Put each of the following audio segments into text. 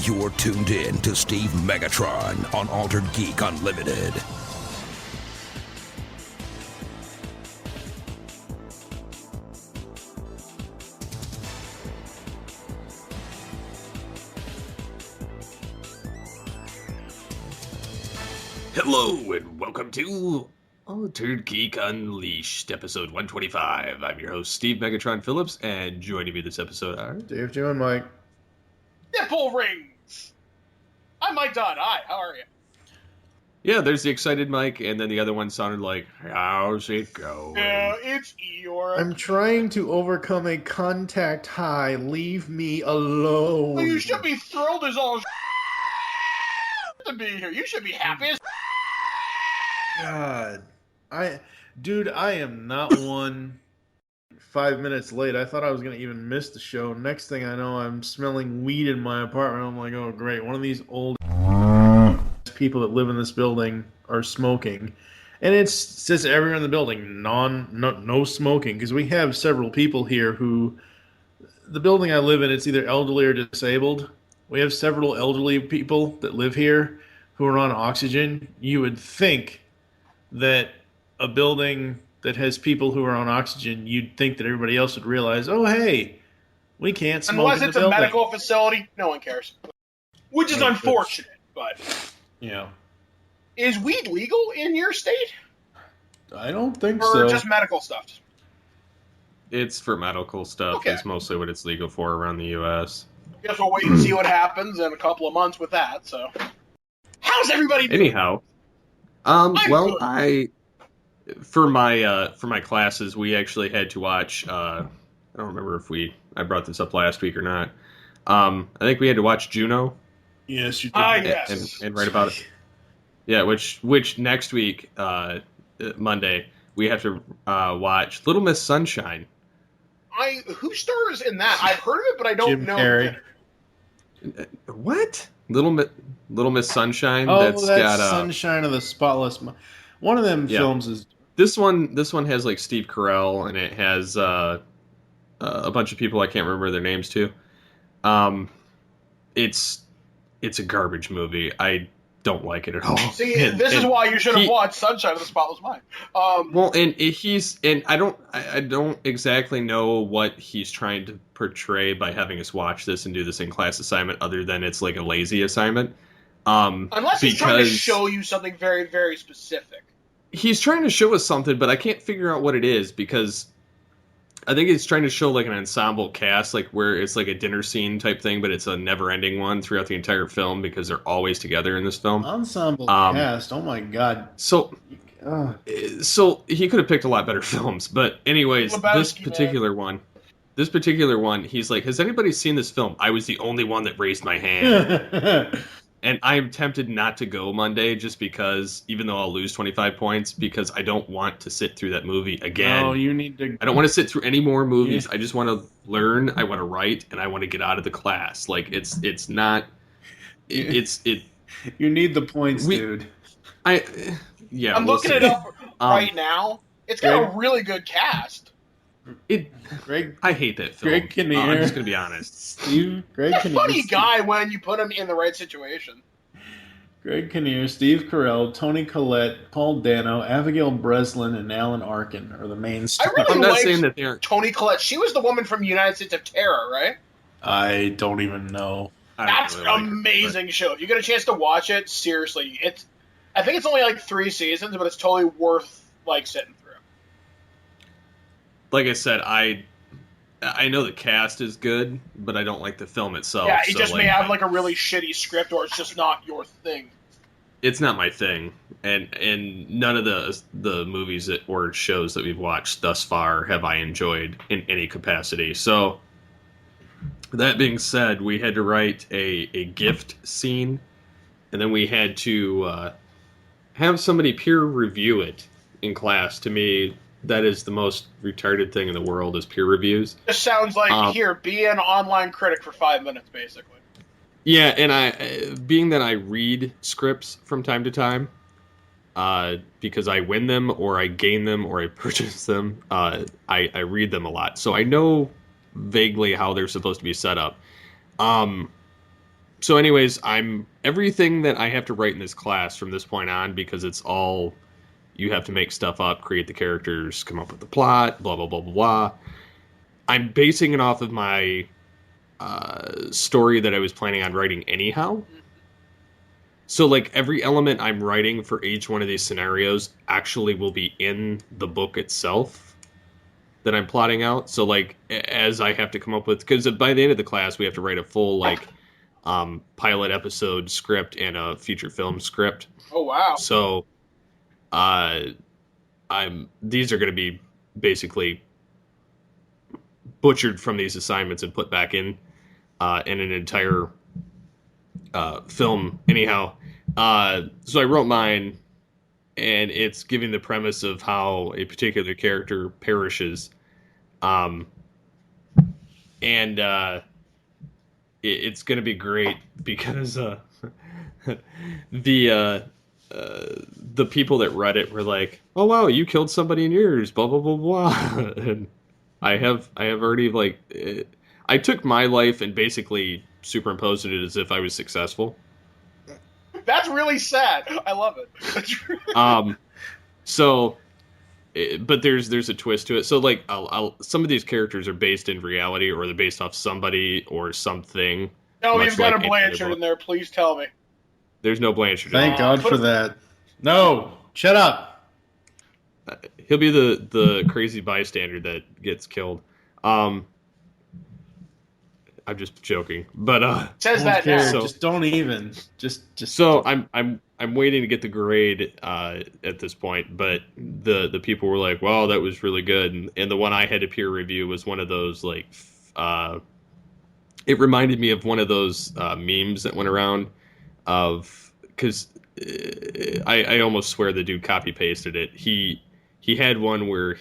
You're tuned in to Steve Megatron on Altered Geek Unlimited. Hello and welcome to Altered Geek Unleashed, episode 125. I'm your host, Steve Megatron Phillips, and joining me this episode are... Dave, Joe, and Mike. Nipple rings! I'm Mike Dodd. Hi, how are you? Yeah, there's the excited Mike, and then the other one sounded like, how's it going? Yeah, it's Eeyore. I'm trying to overcome a contact high. Leave me alone. Well, you should be thrilled as all to be here. You should be happy as God. I am not one 5 minutes late. I thought I was going to even miss the show. Next thing I know, I'm smelling weed in my apartment. I'm like, oh, great. One of these old people that live in this building are smoking. And it says everyone in the building, no smoking. Because we have several people here who, the building I live in, it's either elderly or disabled. We have several elderly people that live here who are on oxygen. You would think that a building that has people who are on oxygen, you'd think that everybody else would realize, oh, hey, we can't smoke unless in the it's a building. medical facility, no one cares. Which is unfortunate, but... Yeah. Is weed legal in your state? I don't think Or so. just medical stuff? It's for medical stuff. Okay. It's mostly what it's legal for around the U.S. Guess we'll wait and see what happens in a couple of months with that, so... How's everybody doing? Anyhow, for my classes, we actually had to watch, I don't remember if I brought this up last week or not. I think we had to watch Juno. Yes, you did. Yes. And write about it. Yeah, which next week, Monday, we have to watch Little Miss Sunshine. Who stars in that? I've heard of it, but I don't Jim know. Carrey. What? Little Miss Sunshine? Oh, that's got Sunshine of the Spotless Mind. One of them films is... This one has like Steve Carell, and it has a bunch of people I can't remember their names too. It's a garbage movie. I don't like it at all. See, this is why you should have watched Sunshine of the Spotless Mind. Well, and I don't exactly know what he's trying to portray by having us watch this and do this in class assignment, other than it's like a lazy assignment. Unless he's trying to show you something very, very specific. He's trying to show us something, but I can't figure out what it is, because I think he's trying to show like an ensemble cast, like where it's like a dinner scene type thing, but it's a never-ending one throughout the entire film because they're always together in this film. Ensemble cast, oh my god. So he could have picked a lot better films, but anyways, this particular one, he's like, has anybody seen this film? I was the only one that raised my hand. And I'm tempted not to go Monday just because, even though I'll lose 25 points, because I don't want to sit through that movie again. No, you need to... I don't want to sit through any more movies. Yeah. I just want to learn, I want to write, and I want to get out of the class. Like, it's not... You need the points, dude. I'm looking it up right now. It's got a really good cast. I hate that film. Greg Kinnear. I'm just going to be honest. Greg Kinnear. Funny guy when you put him in the right situation. Greg Kinnear, Steve Carell, Toni Collette, Paul Dano, Abigail Breslin, and Alan Arkin are the main stars. I really liked Toni Collette. She was the woman from United States of Terror, right? I don't even know. That's an amazing show. If you get a chance to watch it, seriously, I think it's only like 3 seasons, but it's totally worth like sitting through. Like I said, I know the cast is good, but I don't like the film itself. Yeah, it just may have like a really shitty script, or it's just not your thing. It's not my thing, and none of the movies or shows that we've watched thus far have I enjoyed in any capacity. So, that being said, we had to write a gift scene, and then we had to have somebody peer review it in class. To me, that is the most retarded thing in the world, is peer reviews. It sounds like, here, be an online critic for 5 minutes, basically. Yeah, and being that I read scripts from time to time, because I win them, or I gain them, or I purchase them, I read them a lot. So I know vaguely how they're supposed to be set up. So, anyways, I'm everything that I have to write in this class from this point on, because it's all you have to make stuff up, create the characters, come up with the plot, blah blah blah blah blah. I'm basing it off of my story that I was planning on writing anyhow. So, like, every element I'm writing for each one of these scenarios actually will be in the book itself that I'm plotting out. So, like, as I have to come up with, because by the end of the class, we have to write a full, like, pilot episode script and a feature film script. Oh, wow. So, these are going to be basically butchered from these assignments and put back in an entire film. Anyhow, so I wrote mine, and it's giving the premise of how a particular character perishes, and it's going to be great because the people that read it were like, "Oh wow, you killed somebody in yours," blah blah blah blah, and I have already like, I took my life and basically superimposed it as if I was successful. That's really sad. I love it. So, but there's a twist to it. So like, some of these characters are based in reality, or they're based off somebody or something. No, you've got a Blanchard in there. Please tell me. There's no Blanchard. Thank God for that. No, shut up. He'll be the crazy bystander that gets killed. I'm just joking, but says that now. So, just don't even. Just. So I'm waiting to get the grade at this point, but the people were like, "Wow, that was really good," and the one I had to peer review was one of those like, it reminded me of one of those memes that went around of, because I almost swear the dude copy pasted it. He had one where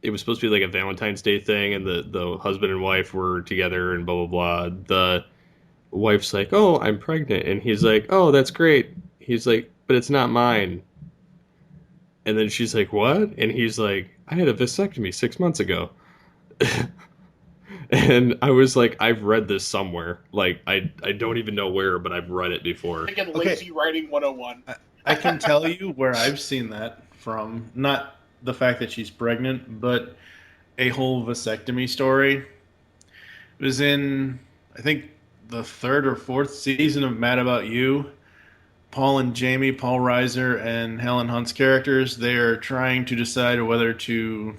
it was supposed to be like a Valentine's Day thing, and the husband and wife were together and blah, blah, blah. The wife's like, "Oh, I'm pregnant." And he's like, "Oh, that's great." He's like, "But it's not mine." And then she's like, "What?" And he's like, "I had a vasectomy 6 months ago." And I was like, I've read this somewhere. Like, I don't even know where, but I've read it before. Again, lazy writing 101. I can tell you where I've seen that from. Not the fact that she's pregnant, but a whole vasectomy story. It was in, I think, the third or fourth season of Mad About You. Paul and Jamie, Paul Reiser and Helen Hunt's characters, they are trying to decide whether to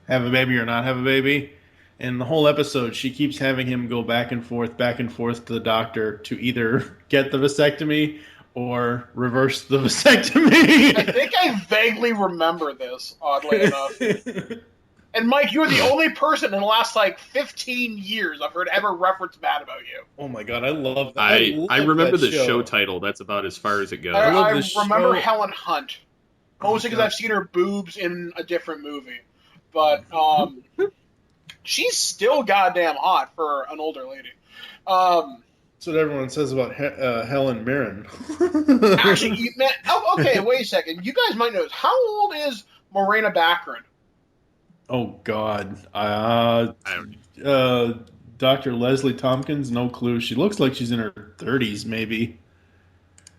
have a baby or not have a baby. And the whole episode, she keeps having him go back and forth to the doctor to either get the vasectomy or reverse the vasectomy. I think I vaguely remember this, oddly enough. And Mike, you're the only person in the last, 15 years I've heard ever reference Mad About You. Oh my god, I love that. I remember the show title. That's about as far as it goes. I remember Helen Hunt. Mostly because I've seen her boobs in a different movie. But she's still goddamn hot for an older lady. That's what everyone says about Helen Mirren. Actually, okay, wait a second. You guys might know this. How old is Morena Baccarin? Oh, God. Dr. Leslie Tompkins, no clue. She looks like she's in her 30s, maybe.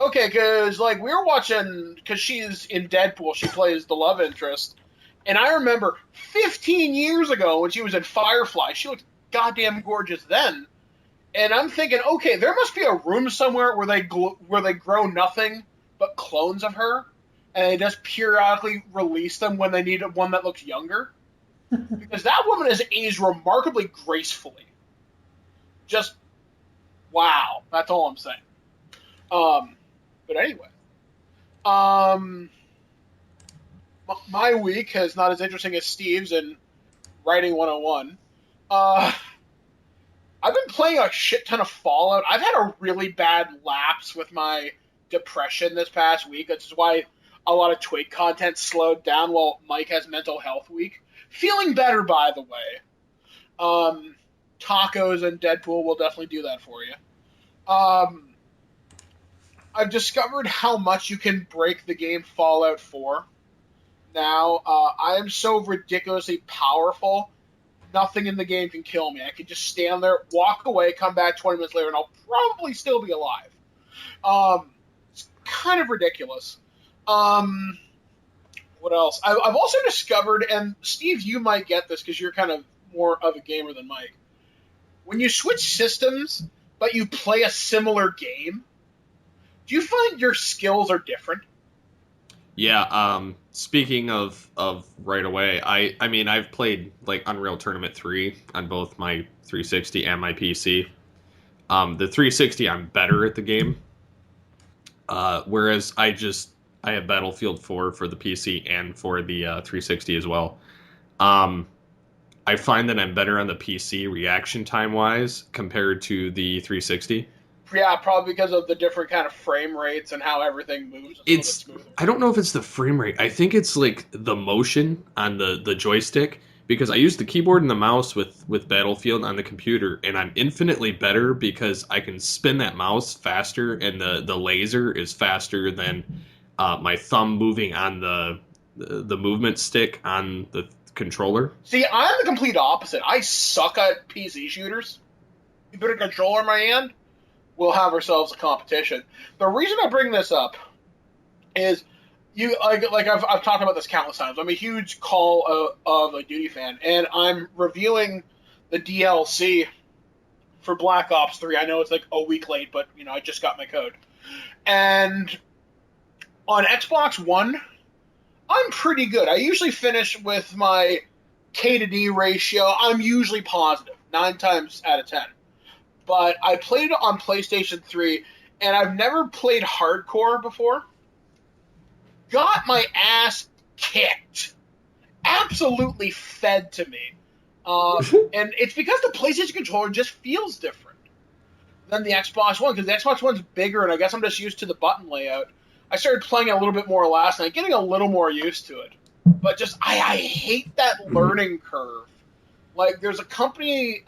Okay, because, we were watching, because she's in Deadpool, she plays the love interest, and I remember 15 years ago when she was in Firefly, she looked goddamn gorgeous then, and I'm thinking, okay, there must be a room somewhere where they grow nothing but clones of her, and they just periodically release them when they need one that looks younger. Because that woman has aged remarkably gracefully. Just, wow. That's all I'm saying. But anyway. My week is not as interesting as Steve's in Writing 101. I've been playing a shit ton of Fallout. I've had a really bad lapse with my depression this past week. That's why a lot of Twig content slowed down while Mike has mental health week. Feeling better, by the way. Tacos and Deadpool will definitely do that for you. I've discovered how much you can break the game Fallout 4. Now, I am so ridiculously powerful nothing in the game can kill me. I can just stand there, walk away, come back 20 minutes later, and I'll probably still be alive. It's kind of ridiculous. What else? I've also discovered, and Steve, you might get this because you're kind of more of a gamer than Mike. When you switch systems, but you play a similar game, do you find your skills are different? Yeah. Speaking of right away, I mean, I've played like Unreal Tournament 3 on both my 360 and my PC. The 360, I'm better at the game. Whereas I have Battlefield 4 for the PC and for the 360 as well. I find that I'm better on the PC reaction time wise compared to the 360. Yeah, probably because of the different kind of frame rates and how everything moves. I don't know if it's the frame rate. I think it's like the motion on the joystick, because I use the keyboard and the mouse with Battlefield on the computer, and I'm infinitely better because I can spin that mouse faster, and the laser is faster than my thumb moving on the movement stick on the controller. See, I'm the complete opposite. I suck at PC shooters. You put a controller in my hand, we'll have ourselves a competition. The reason I bring this up is you like I've talked about this countless times. I'm a huge Call of Duty fan, and I'm revealing the DLC for Black Ops 3. I know it's like a week late, but I just got my code. And on Xbox One, I'm pretty good. I usually finish with my K to D ratio. I'm usually positive, 9 times out of 10. But I played it on PlayStation 3, and I've never played hardcore before. Got my ass kicked. Absolutely fed to me. And it's because the PlayStation controller just feels different than the Xbox One, because the Xbox One's bigger, and I guess I'm just used to the button layout. I started playing it a little bit more last night, getting a little more used to it. But just, I hate that learning curve. Like, there's a company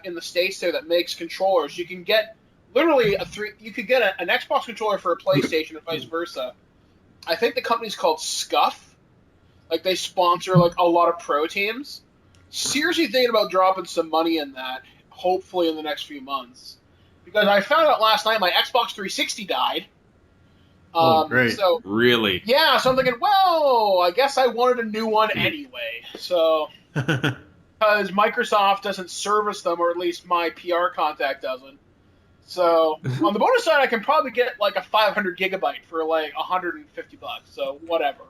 in the States there that makes controllers. You can get literally you could get an Xbox controller for a PlayStation and vice versa. I think the company's called Scuff. Like, they sponsor like a lot of pro teams. Seriously thinking about dropping some money in that, hopefully in the next few months. Because I found out last night my Xbox 360 died. Great. So, really? Yeah, so I'm thinking, well, I guess I wanted a new one anyway. So, because Microsoft doesn't service them, or at least my PR contact doesn't. So, on the bonus side, I can probably get like a 500 gigabyte for like $150. So, whatever.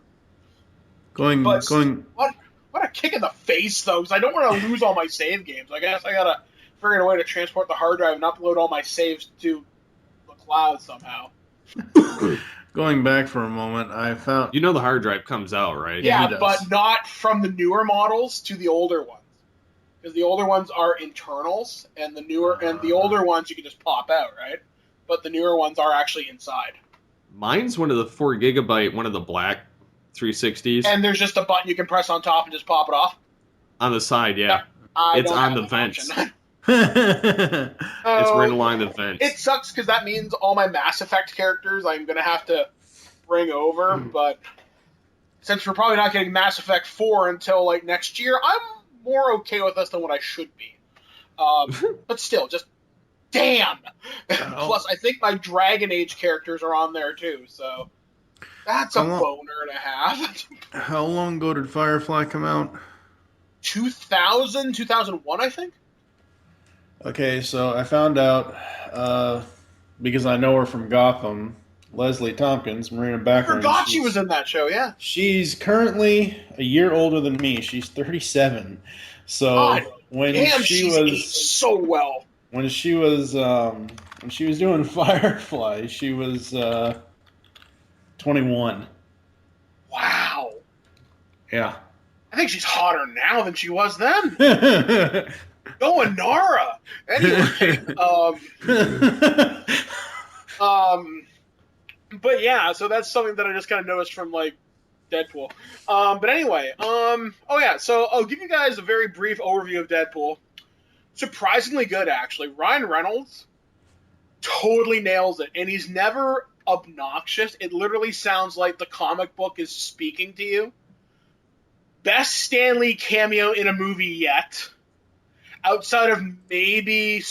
What a kick in the face, though, because I don't want to lose all my save games. I guess I gotta figure out a way to transport the hard drive and upload all my saves to the cloud somehow. Going back for a moment, I found... the hard drive comes out, right? Yeah, but not from the newer models to the older ones. Because the older ones are internals, and the older ones you can just pop out, right? But the newer ones are actually inside. Mine's one of the 4 gigabyte, one of the black 360s. And there's just a button you can press on top and just pop it off? On the side, yeah. It's on the vents. It's right along the vents. It sucks because that means all my Mass Effect characters I'm going to have to bring over, but since we're probably not getting Mass Effect 4 until like next year, I'm more okay with this than what I should be. But still, just damn. Plus, I think my Dragon Age characters are on there too, so that's a boner and a half. How long ago did Firefly come out? 2001, I think. Okay, so I found out, because I know her from Gotham, Leslie Tompkins, Marina Baccarin. I forgot she was in that show, yeah. She's currently a year older than me. She's 37. So God, when she's aged so well. When she was doing Firefly, she was 21. Wow. Yeah. I think she's hotter now than she was then. Going Nara. Anyway, but yeah, so that's something that I just kind of noticed from like Deadpool. But anyway, oh yeah, so I'll give you guys a very brief overview of Deadpool. Surprisingly good, actually. Ryan Reynolds totally nails it, and he's never obnoxious. It literally sounds like the comic book is speaking to you. Best Stan Lee cameo in a movie yet. outside of maybe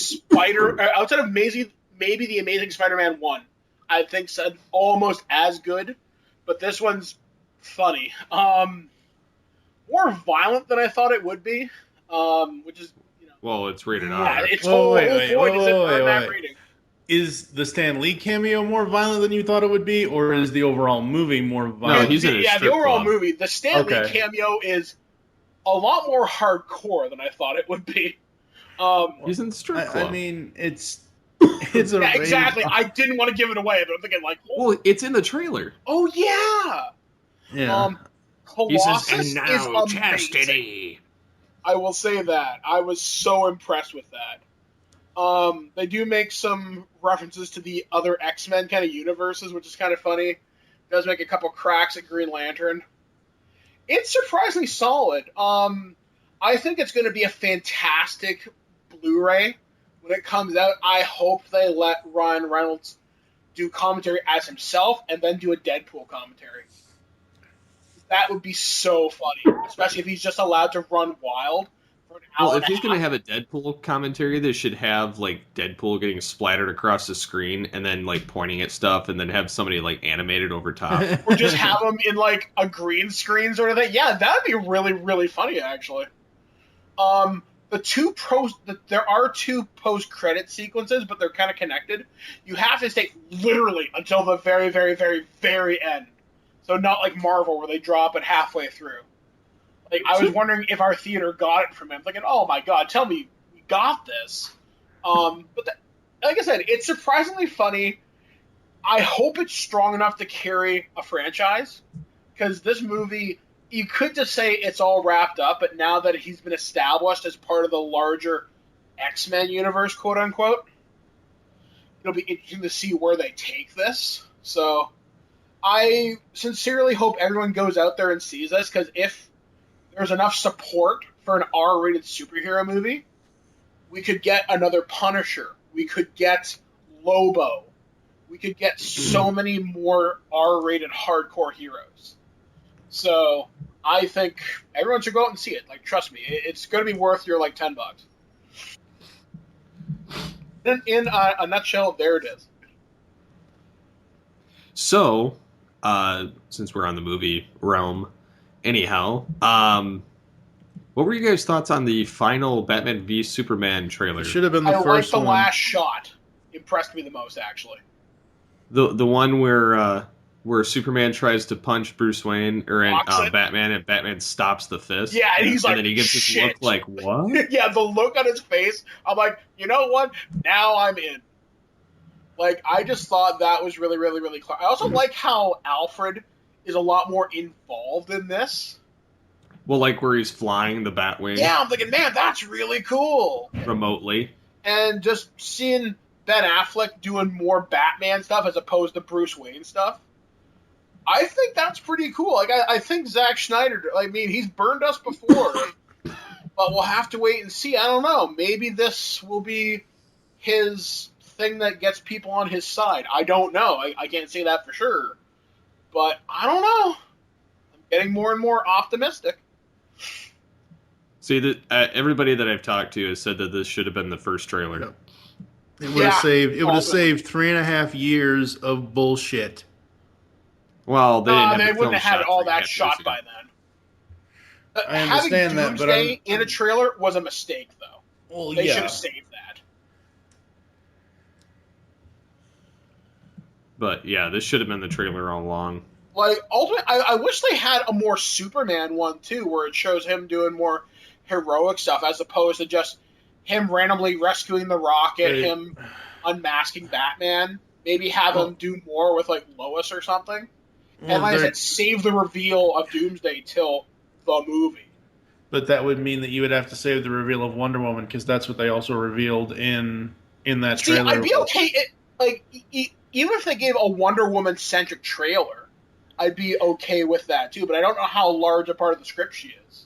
maybe the Amazing Spider-Man 1, I think said almost as good, but this one's funny. More violent than I thought it would be, which is, Well, it's rated yeah, R. its whole point is it earned that wait. rating. Is the Stan Lee cameo more violent than you thought it would be, or is the overall movie more violent? No, he's in a the strip overall club. movie. The Stan Lee Okay. cameo is a lot more hardcore than I thought it would be. He's in the strip club. I mean, it's a Yeah, exactly. I didn't want to give it away, but I'm thinking like, well, it's in the trailer. oh yeah. Yeah. He Colossus says, and is now amazing. chastity. I will say that. I was so impressed with that. They do make some references to the other X-Men kind of universes, which is kind of funny. Does make a couple cracks at Green Lantern. It's surprisingly solid. I think it's going to be a fantastic Blu-ray when it comes out. I hope they let Ryan Reynolds do commentary as himself and then do a Deadpool commentary. That would be so funny, especially if he's just allowed to run wild for an hour. Well, if and a he's going to half. have a Deadpool commentary, they should have, like, Deadpool getting splattered across the screen and then, like, pointing at stuff and then have somebody, like, animated over top. Or just have him in like a green screen sort of thing. Yeah, that'd be really, really funny actually. There are two post-credit sequences, but they're kind of connected. You have to stay literally until the very, very, very, very end. So not like Marvel where they drop it halfway through. Like I was wondering if our theater got it from him. Thinking, oh my god, tell me we got this. Like I said, it's surprisingly funny. I hope it's strong enough to carry a franchise, because this movie, you could just say it's all wrapped up, but now that he's been established as part of the larger X-Men universe, quote unquote, it'll be interesting to see where they take this. So I sincerely hope everyone goes out there and sees this, because if there's enough support for an R-rated superhero movie, we could get another Punisher. We could get Lobo. We could get so many more R-rated hardcore heroes. So I think everyone should go out and see it. Like, trust me, it's going to be worth your like $10. In a nutshell, there it is. So, since we're on the movie realm, anyhow, what were you guys' thoughts on the final Batman v Superman trailer? It should have been the I like first the one. last shot. Impressed me the most, actually. The one where Superman tries to punch Bruce Wayne or Batman, and Batman stops the fist. Yeah, and he's like, and then he gives this shit. look like, what? Yeah, the look on his face. I'm like, you know what? Now I'm in. Like, I just thought that was really, really, really clever. I also like how Alfred is a lot more involved in this. Well, like where he's flying the Batwing Yeah, I'm thinking, man, that's really cool. remotely. And just seeing Ben Affleck doing more Batman stuff as opposed to Bruce Wayne stuff, I think that's pretty cool. Like, I think Zack Snyder, I mean, he's burned us before, but we'll have to wait and see. I don't know. Maybe this will be his thing that gets people on his side. I don't know. I can't say that for sure. But I don't know. I'm getting more and more optimistic. See, everybody that I've talked to has said that this should have been the first trailer. Yep. It would have saved. It would have saved 3.5 years of bullshit. Well, they didn't have they the wouldn't have film had all shot that shot by then. I understand that, but Doomsday in a trailer was a mistake, though. Well, They yeah. should have saved that. But yeah, this should have been the trailer all along. Like, ultimately, I wish they had a more Superman one, too, where it shows him doing more heroic stuff as opposed to just him randomly rescuing the Rocket, him unmasking Batman. Maybe have him do more with, like, Lois or something. And like I said, save the reveal of Doomsday till the movie. But that would mean that you would have to save the reveal of Wonder Woman, because that's what they also revealed in that trailer. See, I'd be okay. Even if they gave a Wonder Woman-centric trailer, I'd be okay with that, too. But I don't know how large a part of the script she is.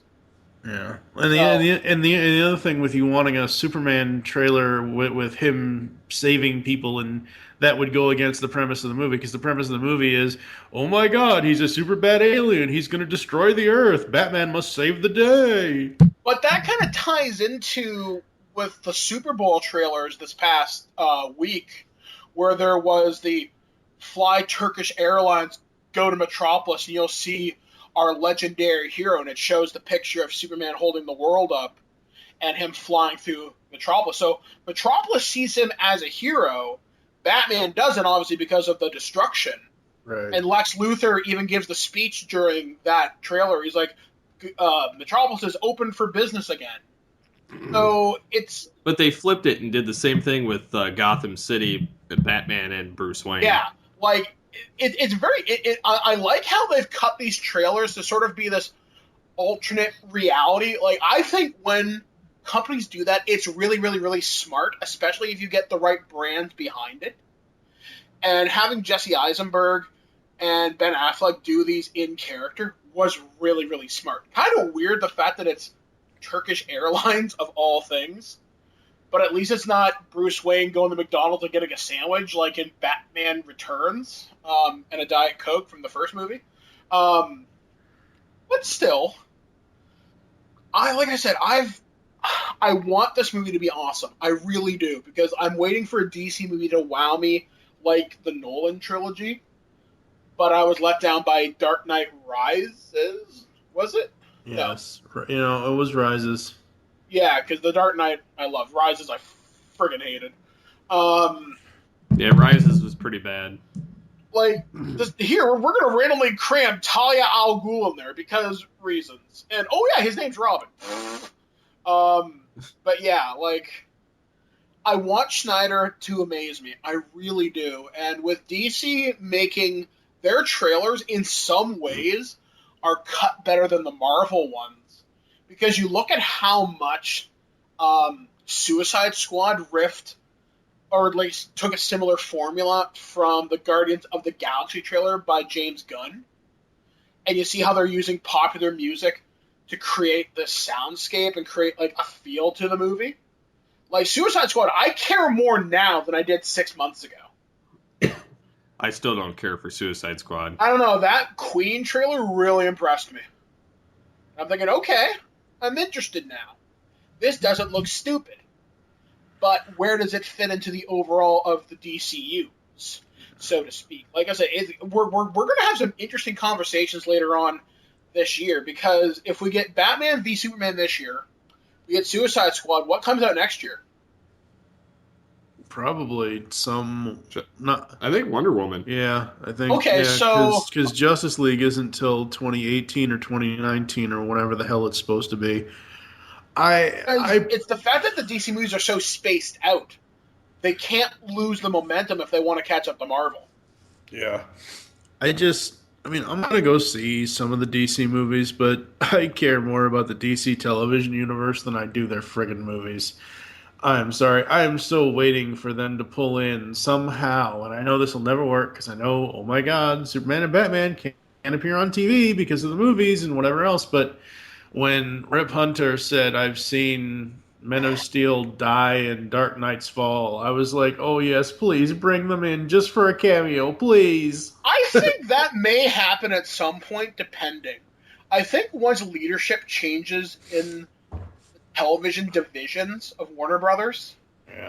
Yeah. And the other thing with you wanting a Superman trailer with him saving people, and that would go against the premise of the movie, because the premise of the movie is, oh my god, he's a super bad alien, he's going to destroy the Earth, Batman must save the day. But that kind of ties into with the Super Bowl trailers this past week, where there was the Fly Turkish Airlines go to Metropolis, and you'll see our legendary hero, and it shows the picture of Superman holding the world up and him flying through Metropolis. So Metropolis sees him as a hero. Batman doesn't, obviously, because of the destruction. Right. And Lex Luthor even gives the speech during that trailer. He's like, Metropolis is open for business again. So it's... But they flipped it and did the same thing with Gotham City, Batman and Bruce Wayne. Yeah, like, it's very... I like how they've cut these trailers to sort of be this alternate reality. Like, I think when companies do that, it's really, really, really smart, especially if you get the right brands behind it. And having Jesse Eisenberg and Ben Affleck do these in character was really, really smart. Kind of weird the fact that it's Turkish Airlines of all things, but at least it's not Bruce Wayne going to McDonald's and getting a sandwich like in Batman Returns and a Diet Coke from the first movie. But still, I want this movie to be awesome. I really do, because I'm waiting for a DC movie to wow me like the Nolan trilogy. But I was let down by Dark Knight Rises. Was it? Yes. No. It was Rises. Yeah, because the Dark Knight I love. Rises I friggin' hated. Yeah, Rises was pretty bad. Like, here, we're going to randomly cram Talia al Ghul in there because reasons. And, oh yeah, his name's Robin. But yeah, like, I want Snyder to amaze me. I really do. And with DC making their trailers, in some ways, are cut better than the Marvel ones. Because you look at how much Suicide Squad riffed, or at least took a similar formula from the Guardians of the Galaxy trailer by James Gunn. And you see how they're using popular music to create this soundscape and create like a feel to the movie. Like Suicide Squad, I care more now than I did 6 months ago. I still don't care for Suicide Squad. I don't know, that Queen trailer really impressed me. I'm thinking, okay, I'm interested now. This doesn't look stupid. But where does it fit into the overall of the DCUs, so to speak? Like I said, we're going to have some interesting conversations later on this year, because if we get Batman v Superman this year, we get Suicide Squad, what comes out next year? Probably some... I think Wonder Woman. Yeah, I think... Okay, so... Because Justice League isn't until 2018 or 2019 or whatever the hell it's supposed to be. It's the fact that the DC movies are so spaced out. They can't lose the momentum if they want to catch up to Marvel. Yeah. I'm going to go see some of the DC movies, but I care more about the DC television universe than I do their friggin' movies. I'm sorry. I am still waiting for them to pull in somehow, and I know this will never work because I know, oh my god, Superman and Batman can't appear on TV because of the movies and whatever else, but when Rip Hunter said, I've seen Men of Steel die in Dark Knight's Fall, I was like, oh yes, please bring them in just for a cameo, please. I think that may happen at some point, depending. I think once leadership changes in the television divisions of Warner Brothers,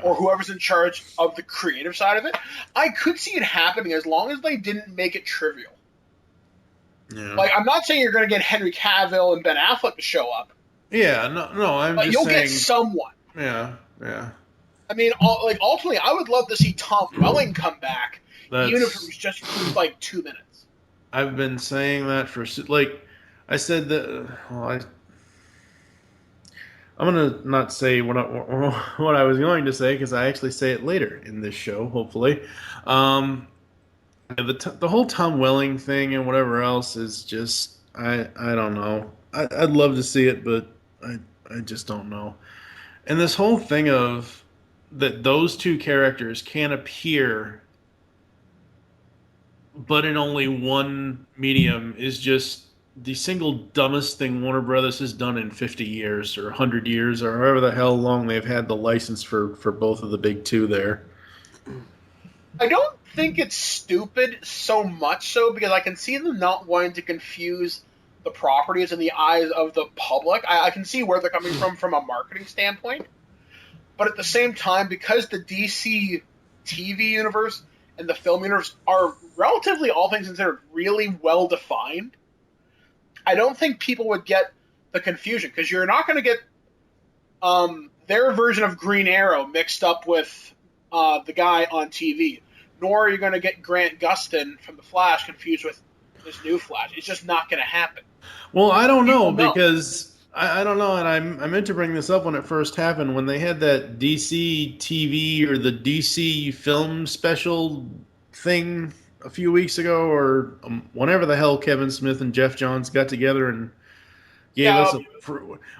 or whoever's in charge of the creative side of it, I could see it happening as long as they didn't make it trivial. Yeah. Like, I'm not saying you're going to get Henry Cavill and Ben Affleck to show up. Yeah, no, I'm but just you'll saying... get someone. Yeah. I mean, ultimately, I would love to see Tom Welling come back, even if it was just for, like, 2 minutes. I've been saying that for... Like, I said that... Well, I'm going to not say what I was going to say, because I actually say it later in this show, hopefully. The whole Tom Welling thing and whatever else is just... I don't know. I'd love to see it, but I just don't know. And this whole thing of that those two characters can appear, but in only one medium, is just the single dumbest thing Warner Brothers has done in 50 years or 100 years or however the hell long they've had the license for both of the big two there. I don't think it's stupid so much so, because I can see them not wanting to confuse the properties in the eyes of the public. I can see where they're coming from a marketing standpoint. But at the same time, because the DC TV universe and the film universe are relatively, all things considered, really well defined, I don't think people would get the confusion, because you're not going to get their version of Green Arrow mixed up with the guy on TV, nor are you going to get Grant Gustin from The Flash confused with this new Flash. It's just not going to happen. Well, I don't know, because I don't know, and I meant to bring this up when it first happened, when they had that DC TV or the DC film special thing a few weeks ago, or whenever the hell Kevin Smith and Jeff Johns got together and gave us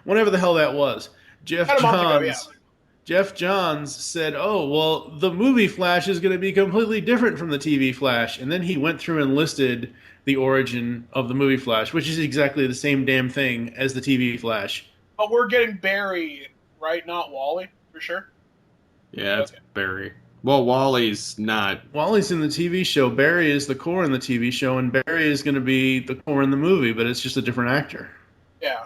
whenever the hell that was. Jeff Johns said, "Oh, well, the movie Flash is going to be completely different from the TV Flash," and then he went through and listed the origin of the movie Flash, which is exactly the same damn thing as the TV Flash. But we're getting Barry, right? Not Wally, for sure? Yeah, it's Barry. Well, Wally's not. Wally's in the TV show. Barry is the core in the TV show, and Barry is going to be the core in the movie, but it's just a different actor. Yeah.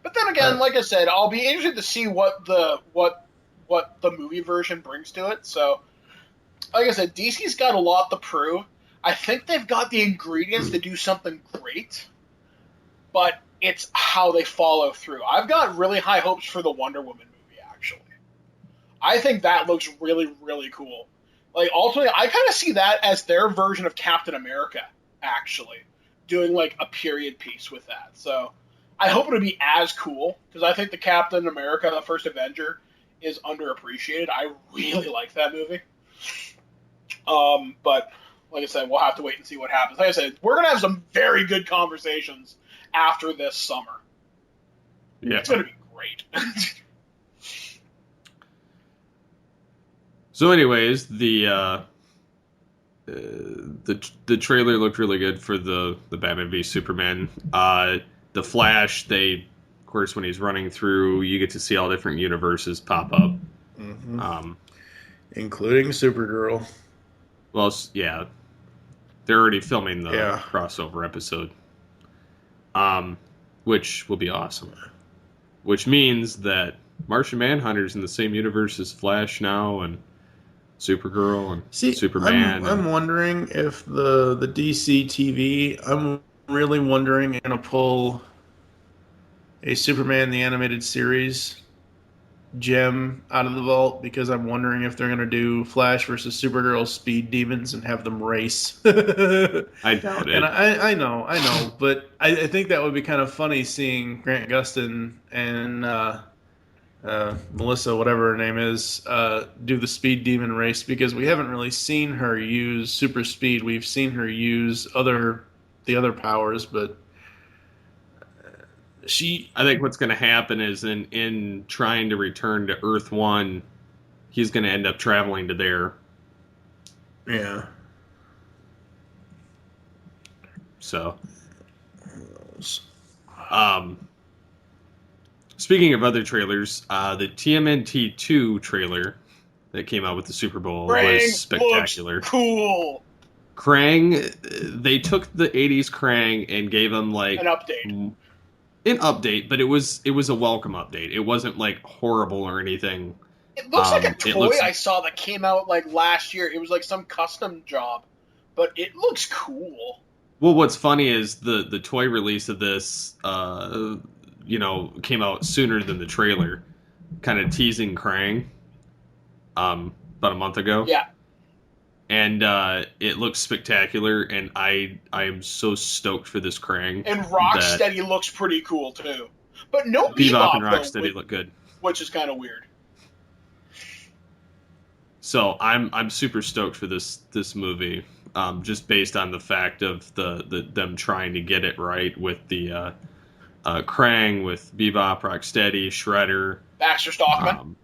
But then again, like I said, I'll be interested to see what the movie version brings to it. So, like I said, DC's got a lot to prove. I think they've got the ingredients to do something great, but it's how they follow through. I've got really high hopes for the Wonder Woman movie, actually. I think that looks really, really cool. Like, ultimately, I kind of see that as their version of Captain America, actually, doing, like, a period piece with that. So, I hope it'll be as cool, because I think the Captain America, the First Avenger, is underappreciated. I really like that movie. But like I said, we'll have to wait and see what happens. Like I said, we're going to have some very good conversations after this summer. Yeah. It's going to be great. So anyways, the trailer looked really good for the Batman v Superman. The Flash, of course, when he's running through, you get to see all different universes pop up. Mm-hmm. Including Supergirl. Well, yeah. They're already filming the crossover episode. Which will be awesome. Which means that Martian Manhunter's in the same universe as Flash now, and Supergirl and Superman. I'm wondering if the DC TV, I'm really wondering if they're going to pull a Superman the Animated Series gem out of the vault, because I'm wondering if they're going to do Flash versus Supergirl Speed Demons and have them race. I doubt it. And I know, but I think that would be kind of funny, seeing Grant Gustin and Melissa, whatever her name is, do the Speed Demon race, because we haven't really seen her use super speed. We've seen her use the other powers, but I think what's going to happen is in trying to return to Earth 1, he's going to end up traveling to there. Yeah. So, speaking of other trailers, the TMNT 2 trailer that came out with the Super Bowl was spectacular. Cool. Krang, they took the 80s Krang and gave him like an update, but it was a welcome update. It wasn't like horrible or anything. It looks like a toy I saw that came out like last year. It was like some custom job, but it looks cool. Well, what's funny is the toy release of this, came out sooner than the trailer, kind of teasing Krang, about a month ago. Yeah. And it looks spectacular, and I am so stoked for this Krang. And Rocksteady looks pretty cool too, but no Bebop and Rocksteady look good, which is kind of weird. So I'm super stoked for this movie, just based on the fact of them trying to get it right with the Krang, with Bebop, Rocksteady, Shredder, Baxter Stockman.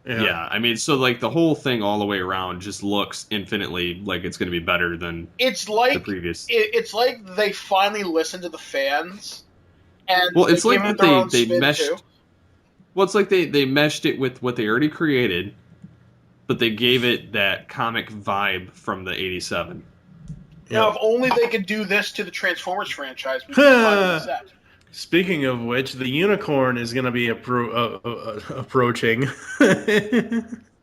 Yeah, I mean, so like the whole thing all the way around just looks infinitely like it's going to be better than the previous. It's like they finally listened to the fans, and it's like that they meshed. Too. Well, it's like they meshed it with what they already created, but they gave it that comic vibe from the '87. Now, if only they could do this to the Transformers franchise, we could finally set. Speaking of which, the unicorn is going to be approaching.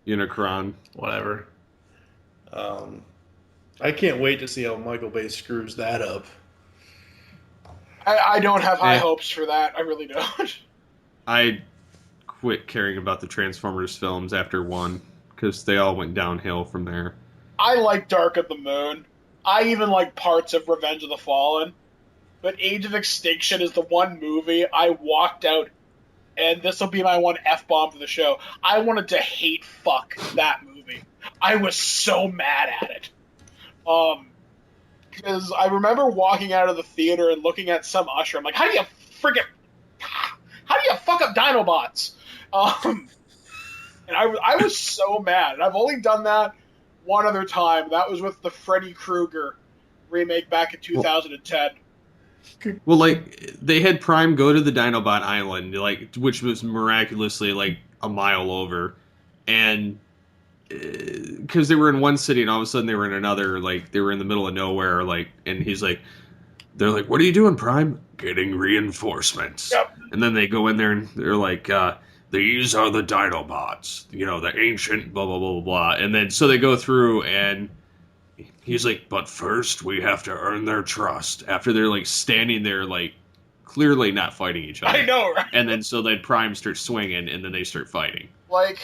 Unicron. Whatever. I can't wait to see how Michael Bay screws that up. I don't have high hopes for that. I really don't. I quit caring about the Transformers films after 1 because they all went downhill from there. I like Dark of the Moon. I even like parts of Revenge of the Fallen. But Age of Extinction is the one movie I walked out, and this will be my one F-bomb for the show. I wanted to hate fuck that movie. I was so mad at it. Because I remember walking out of the theater and looking at some usher. I'm like, how do you fuck up Dinobots? And I was so mad. And I've only done that one other time. That was with the Freddy Krueger remake back in 2010. Well, like, they had Prime go to the Dinobot Island, like, which was miraculously, like, a mile over. And because they were in one city and all of a sudden they were in another, like, they were in the middle of nowhere, like, and he's like, they're like, what are you doing, Prime? Getting reinforcements. Yep. And then they go in there and they're like, these are the Dinobots, you know, the ancient blah, blah, blah, blah, blah. And then, so they go through and he's like, but first we have to earn their trust. After they're, like, standing there, like, clearly not fighting each other. I know, right? And then so then Prime starts swinging and then they start fighting. Like,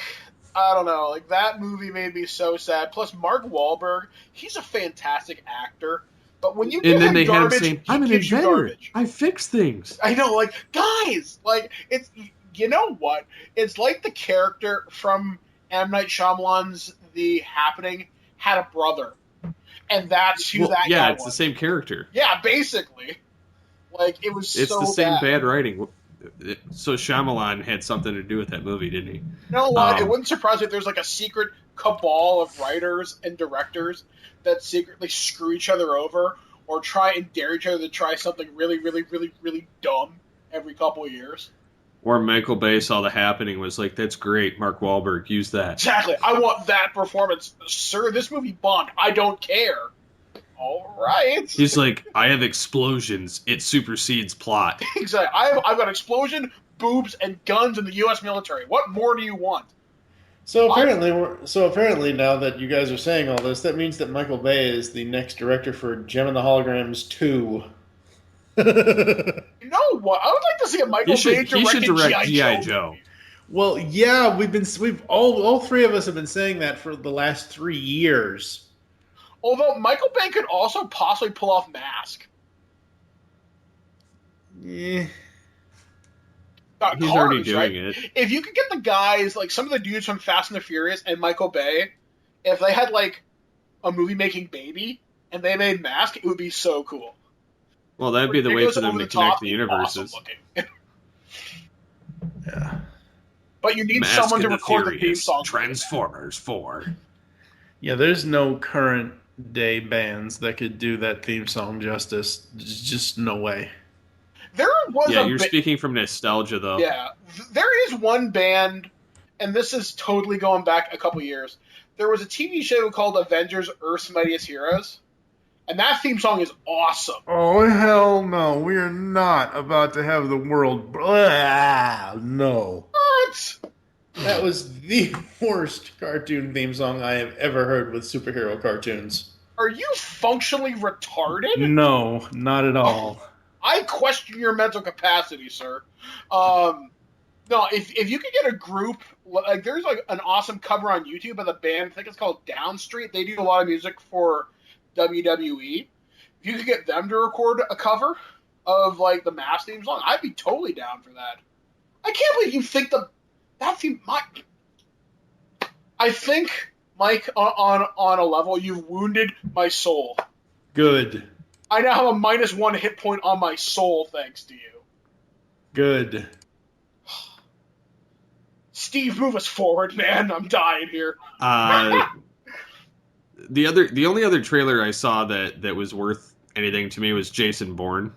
I don't know. Like, that movie made me so sad. Plus, Mark Wahlberg, he's a fantastic actor. But when you give him garbage, he gives you garbage. I fix things. I know, like, guys, like, it's, you know what? It's like the character from M. Night Shyamalan's The Happening had a brother. And that's who that guy was. Yeah, it's the same character. Yeah, basically. Like, it was it's so the same bad writing. So Shyamalan had something to do with that movie, didn't he? You know what? It wouldn't surprise me if there's like a secret cabal of writers and directors that secretly screw each other over or try and dare each other to try something really, really, really, really dumb every couple of years. Or Michael Bay saw The Happening, was like, that's great, Mark Wahlberg, use that. Exactly. I want that performance. Sir, this movie bombed. I don't care. All right. He's like, I have explosions. It supersedes plot. Exactly. I've got explosion, boobs, and guns in the U.S. military. What more do you want? So apparently, now that you guys are saying all this, that means that Michael Bay is the next director for Gem and the Holograms 2. You know what? I would like to see a Michael Bay directed He should direct G.I. Joe. Well, yeah, we've all three of us have been saying that for the last 3 years. Although Michael Bay could also possibly pull off Mask. Yeah. He's already doing it. If you could get the guys, like some of the dudes from Fast and the Furious and Michael Bay, if they had like a movie-making baby and they made Mask, it would be so cool. Well, that'd be the way for them to connect the universes. Awesome Yeah. But you need Mask someone to and the record the theme Furious, song. Transformers 4. Yeah, there's no current day bands that could do that theme song justice. Just no way. There was you're speaking from nostalgia, though. Yeah, there is one band, and this is totally going back a couple years. There was a TV show called Avengers: Earth's Mightiest Heroes, and that theme song is awesome. Oh, hell no. We are not about to have the world... No. What? That was the worst cartoon theme song I have ever heard with superhero cartoons. Are you functionally retarded? No, not at all. I question your mental capacity, sir. No, if you could get a group, like there's like an awesome cover on YouTube of the band, I think it's called Downstreet. They do a lot of music for WWE. If you could get them to record a cover of like the Mask theme song, I'd be totally down for that. I can't believe you think that theme. I think, Mike, on a level, you've wounded my soul. Good. I now have a -1 hit point on my soul, thanks to you. Good. Steve, move us forward, man. I'm dying here. The only other trailer I saw that was worth anything to me was Jason Bourne.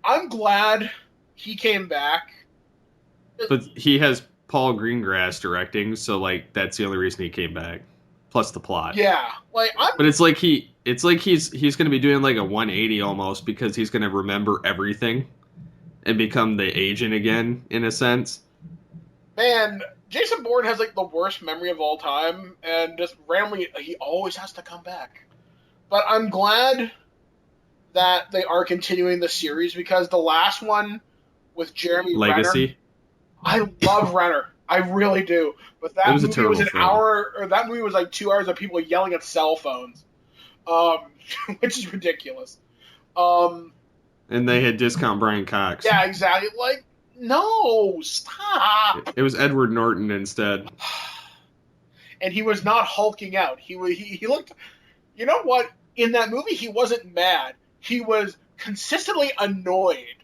I'm glad he came back. But he has Paul Greengrass directing, so like that's the only reason he came back. Plus the plot. Yeah, like But it's like he's going to be doing like a 180 almost because he's going to remember everything. and become the agent again, in a sense. Man, Jason Bourne has like the worst memory of all time, and just randomly he always has to come back. But I'm glad that they are continuing the series because the last one with Jeremy Legacy. Renner, I love Renner, I really do. But that movie was an hour, or that movie was like 2 hours of people yelling at cell phones, which is ridiculous. And they had discount Brian Cox. Yeah, exactly. Like, no, stop. It was Edward Norton instead. And he was not hulking out. He looked. You know what? In that movie, he wasn't mad. He was consistently annoyed.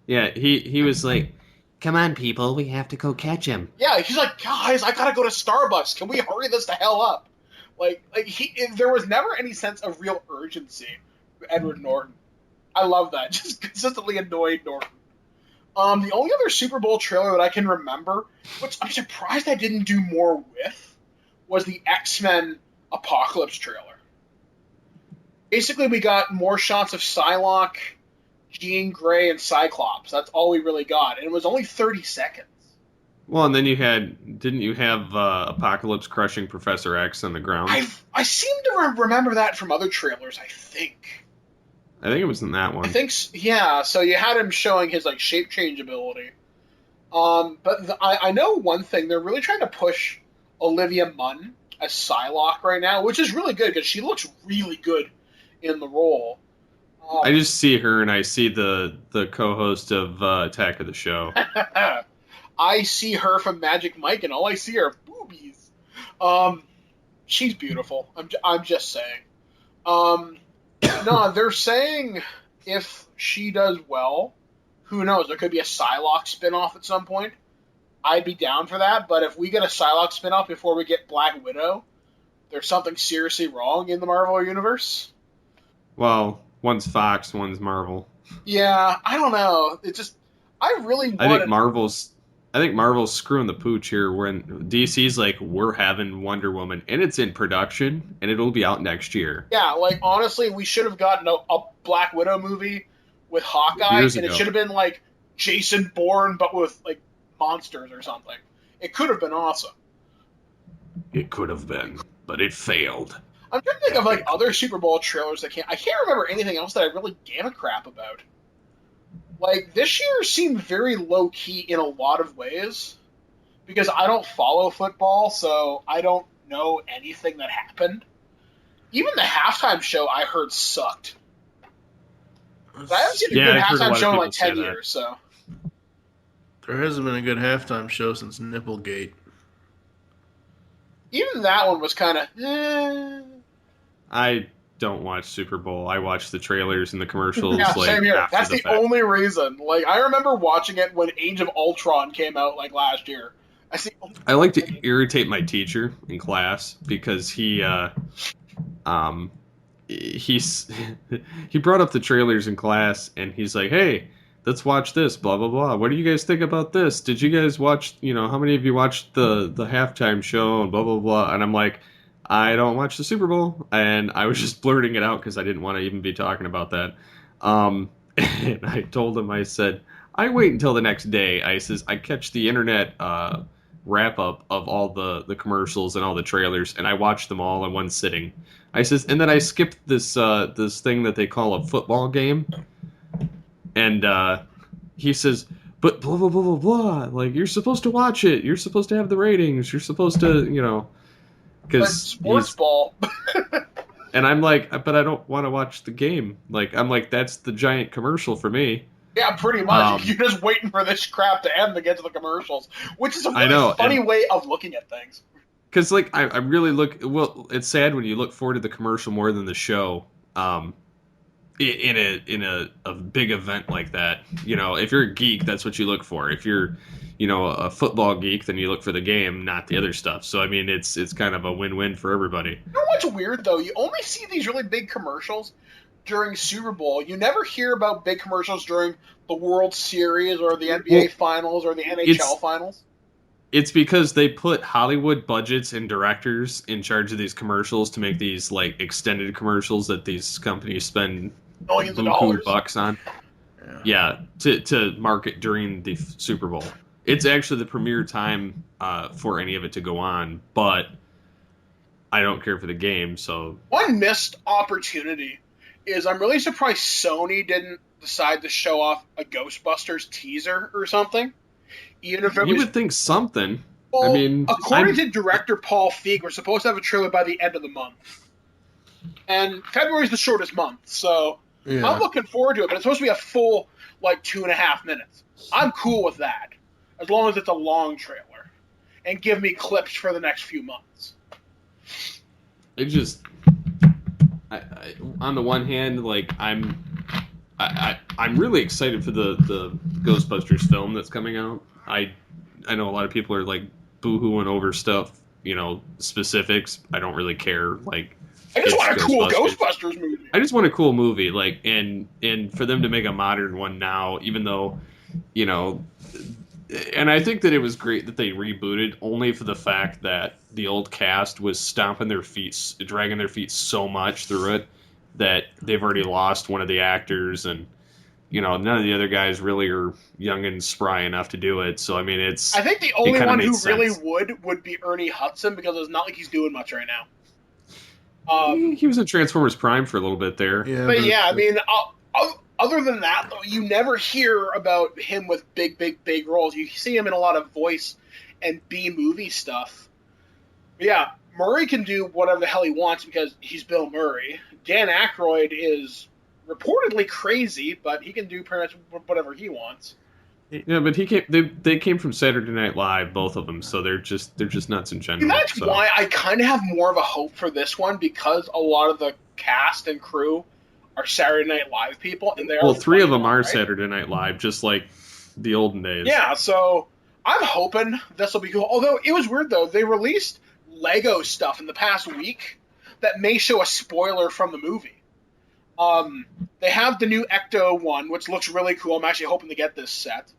Yeah, he was like, "Come on, people, we have to go catch him." Yeah, he's like, "Guys, I gotta go to Starbucks. Can we hurry this the hell up?" There was never any sense of real urgency with Edward Norton. I love that. Just consistently annoyed Norton. The only other Super Bowl trailer that I can remember, which I'm surprised I didn't do more with, was the X-Men Apocalypse trailer. Basically, we got more shots of Psylocke, Jean Grey, and Cyclops. That's all we really got, and it was only 30 seconds. Well, and then didn't you have Apocalypse crushing Professor X on the ground? I seem to remember that from other trailers, I think. I think it was in that one. I think, yeah, so you had him showing his, like, shape change ability. I know one thing, they're really trying to push Olivia Munn as Psylocke right now, which is really good, because she looks really good in the role. I just see her, and I see the co-host of Attack of the Show. I see her from Magic Mike, and all I see are boobies. She's beautiful. I'm just saying. No, they're saying if she does well, who knows? There could be a Psylocke spinoff at some point. I'd be down for that, but if we get a Psylocke spinoff before we get Black Widow, there's something seriously wrong in the Marvel Universe. Well, one's Fox, one's Marvel. Yeah, I don't know. It's just, I think Marvel's screwing the pooch here when DC's like, we're having Wonder Woman, and it's in production, and it'll be out next year. Yeah, like, honestly, we should have gotten a Black Widow movie with Hawkeye, and it should have been, like, Jason Bourne, but with, like, monsters or something. It could have been awesome. It could have been, but it failed. I'm trying to think of, like, other Super Bowl trailers I can't remember anything else that I really gave a crap about. Like, this year seemed very low-key in a lot of ways, because I don't follow football, so I don't know anything that happened. Even the halftime show I heard sucked. But I haven't seen a good halftime show in like 10 years, so. There hasn't been a good halftime show since Nipplegate. Even that one was kind of, I don't watch Super Bowl. I watch the trailers and the commercials. Yeah, like, same here. after That's the fact. only reason. Like, I remember watching it when Age of Ultron came out, like, last year. I like to irritate my teacher in class because he brought up the trailers in class, and he's like, "Hey, let's watch this, blah blah blah. What do you guys think about this? Did you guys watch? How many of you watched the halftime show and blah blah blah?" And I'm like, I don't watch the Super Bowl, and I was just blurting it out because I didn't want to even be talking about that. And I told him, I said, I wait until the next day. I says, I catch the internet wrap up of all the commercials and all the trailers, and I watch them all in one sitting. I says, and then I skipped this thing that they call a football game, and he says, but blah blah blah blah blah. Like, you're supposed to watch it. You're supposed to have the ratings. You're supposed to, because sports ball. And I'm like, but I don't want to watch the game. Like, I'm like, that's the giant commercial for me. Yeah, pretty much. You're just waiting for this crap to end to get to the commercials, which is a really funny way of looking at things. Because, like, I really well, it's sad when you look forward to the commercial more than the show. In a big event like that, if you're a geek, that's what you look for. If you're, a football geek, then you look for the game, not the other stuff. So, I mean, it's kind of a win-win for everybody. You know what's weird, though? You only see these really big commercials during Super Bowl. You never hear about big commercials during the World Series or the NBA Finals or the NHL Finals. It's because they put Hollywood budgets and directors in charge of these commercials to make these, like, extended commercials that these companies spend millions of dollars bucks on. Yeah, to market during the Super Bowl. It's actually the premier time for any of it to go on, but I don't care for the game, so... One missed opportunity is I'm really surprised Sony didn't decide to show off a Ghostbusters teaser or something. Even if it You was... would think something. Well, I mean... according to director Paul Feig, we're supposed to have a trailer by the end of the month. And February's the shortest month, so I'm looking forward to it, but it's supposed to be a full, 2.5 minutes. I'm cool with that, as long as it's a long trailer. And give me clips for the next few months. It just... on the one hand, I'm really excited for the Ghostbusters film that's coming out. I know a lot of people are boo-hooing over stuff, specifics. I don't really care. I just want a cool Ghostbusters movie. I just want a cool movie, and for them to make a modern one now, even though, and I think that it was great that they rebooted, only for the fact that the old cast was stomping their feet, dragging their feet so much through it that they've already lost one of the actors, and none of the other guys really are young and spry enough to do it. So I mean, I think the only one who really would be Ernie Hudson, because it's not like he's doing much right now. He was in Transformers Prime for a little bit there. Yeah, but I mean, other than that, though, you never hear about him with big roles. You see him in a lot of voice and B-movie stuff. But yeah, Murray can do whatever the hell he wants because he's Bill Murray. Dan Aykroyd is reportedly crazy, but he can do pretty much whatever he wants. Yeah, but they came from Saturday Night Live, both of them, so they're just nuts in general. And that's why I kind of have more of a hope for this one, because a lot of the cast and crew are Saturday Night Live people, and they're three of them are Saturday Night Live, just like the olden days. Yeah, so I'm hoping this will be cool. Although it was weird though, they released Lego stuff in the past week that may show a spoiler from the movie. They have the new Ecto one, which looks really cool. I'm actually hoping to get this set.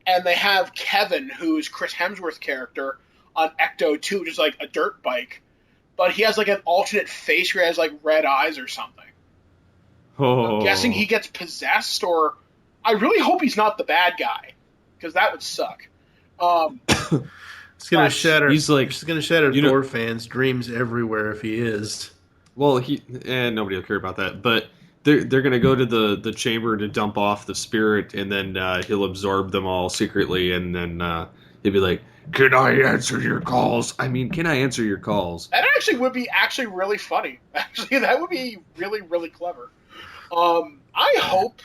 And they have Kevin, who's Chris Hemsworth's character, on Ecto 2, which is like a dirt bike. But he has an alternate face where he has red eyes or something. Oh. I'm guessing he gets possessed, or I really hope he's not the bad guy, because that would suck. It's gonna shatter. He's it's gonna shatter Thor fans' dreams everywhere if he is. Well, nobody will care about that. But they're gonna go to the chamber to dump off the spirit, and then he'll absorb them all secretly, and then he'll be like, "Can I answer your calls? I mean, can I answer your calls?" That actually would be really funny. Actually, that would be really, really clever. I hope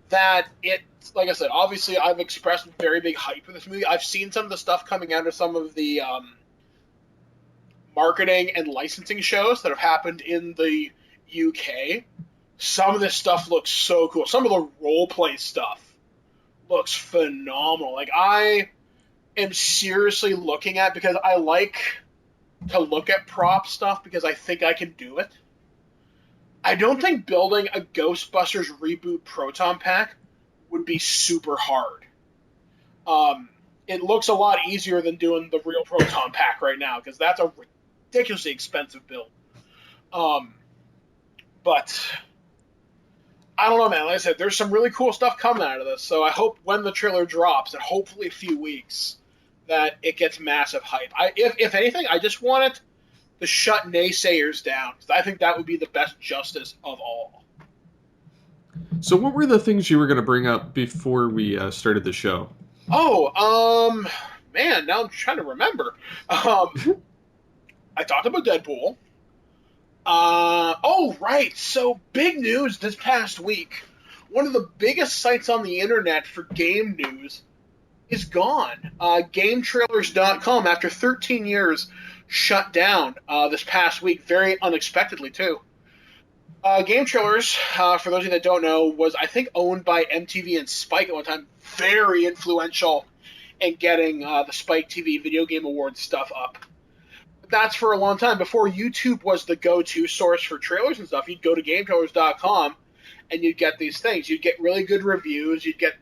that it, like I said, obviously I've expressed very big hype for this movie. I've seen some of the stuff coming out of some of the marketing and licensing shows that have happened in the UK. Some of this stuff looks so cool. Some of the roleplay stuff looks phenomenal. I am seriously looking at, because I like to look at prop stuff because I think I can do it. I don't think building a Ghostbusters reboot proton pack would be super hard. It looks a lot easier than doing the real proton pack right now, because that's a ridiculously expensive build. But I don't know, man. Like I said, there's some really cool stuff coming out of this, so I hope when the trailer drops, and hopefully a few weeks, that it gets massive hype. If anything, I just want it to shut naysayers down, because I think that would be the best justice of all. So what were the things you were going to bring up before we started the show? Oh, man, now I'm trying to remember. I talked about Deadpool. Right. So, big news this past week. One of the biggest sites on the internet for game news is gone. GameTrailers.com, after 13 years, shut down this past week, very unexpectedly, too. Game Trailers, for those of you that don't know, was, I think, owned by MTV and Spike at one time. Very influential in getting the Spike TV Video Game Awards stuff up. That's for a long time. Before YouTube was the go-to source for trailers and stuff, you'd go to GameTrailers.com and you'd get these things. You'd get really good reviews. You'd get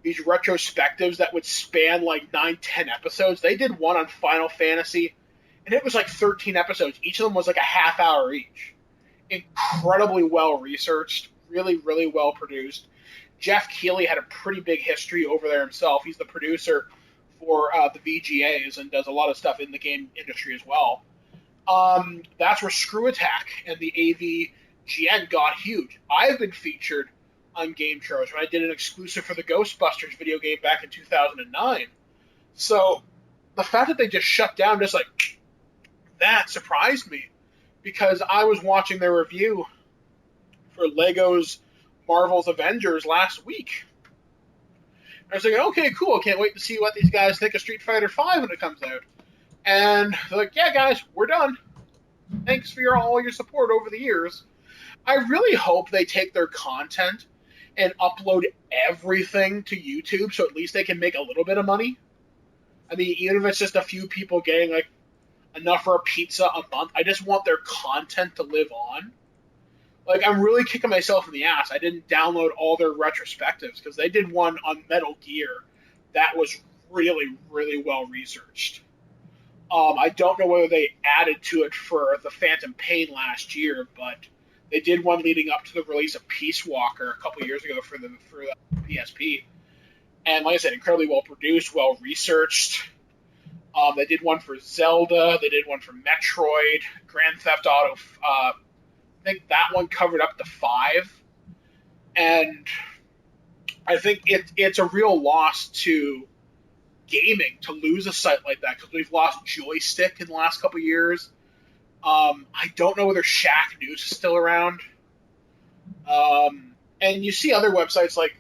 these retrospectives that would span 9-10 episodes. They did one on Final Fantasy, and it was 13 episodes. Each of them was a half hour each. Incredibly well researched, really, really well produced. Jeff Keighley had a pretty big history over there himself. He's the producer for the VGAs and does a lot of stuff in the game industry as well. That's where Screw Attack and the AVGN got huge. I've been featured on game trailers when I did an exclusive for the Ghostbusters video game back in 2009. So the fact that they just shut down just like that surprised me, because I was watching their review for Lego's Marvel's Avengers last week. I was thinking, okay, cool, can't wait to see what these guys think of Street Fighter V when it comes out. And they're like, yeah, guys, we're done. Thanks for all your support over the years. I really hope they take their content and upload everything to YouTube so at least they can make a little bit of money. I mean, even if it's just a few people getting like enough for a pizza a month, I just want their content to live on. Like, I'm really kicking myself in the ass. I didn't download all their retrospectives because they did one on Metal Gear that was really, really well researched. I don't know whether they added to it for the Phantom Pain last year, but they did one leading up to the release of Peace Walker a couple years ago for the PSP. And like I said, incredibly well produced, well researched. They did one for Zelda. They did one for Metroid, Grand Theft Auto. I think that one covered up to 5. And I think it's a real loss to gaming to lose a site like that, because we've lost Joystick in the last couple of years. I don't know whether Shack News is still around. And you see other websites like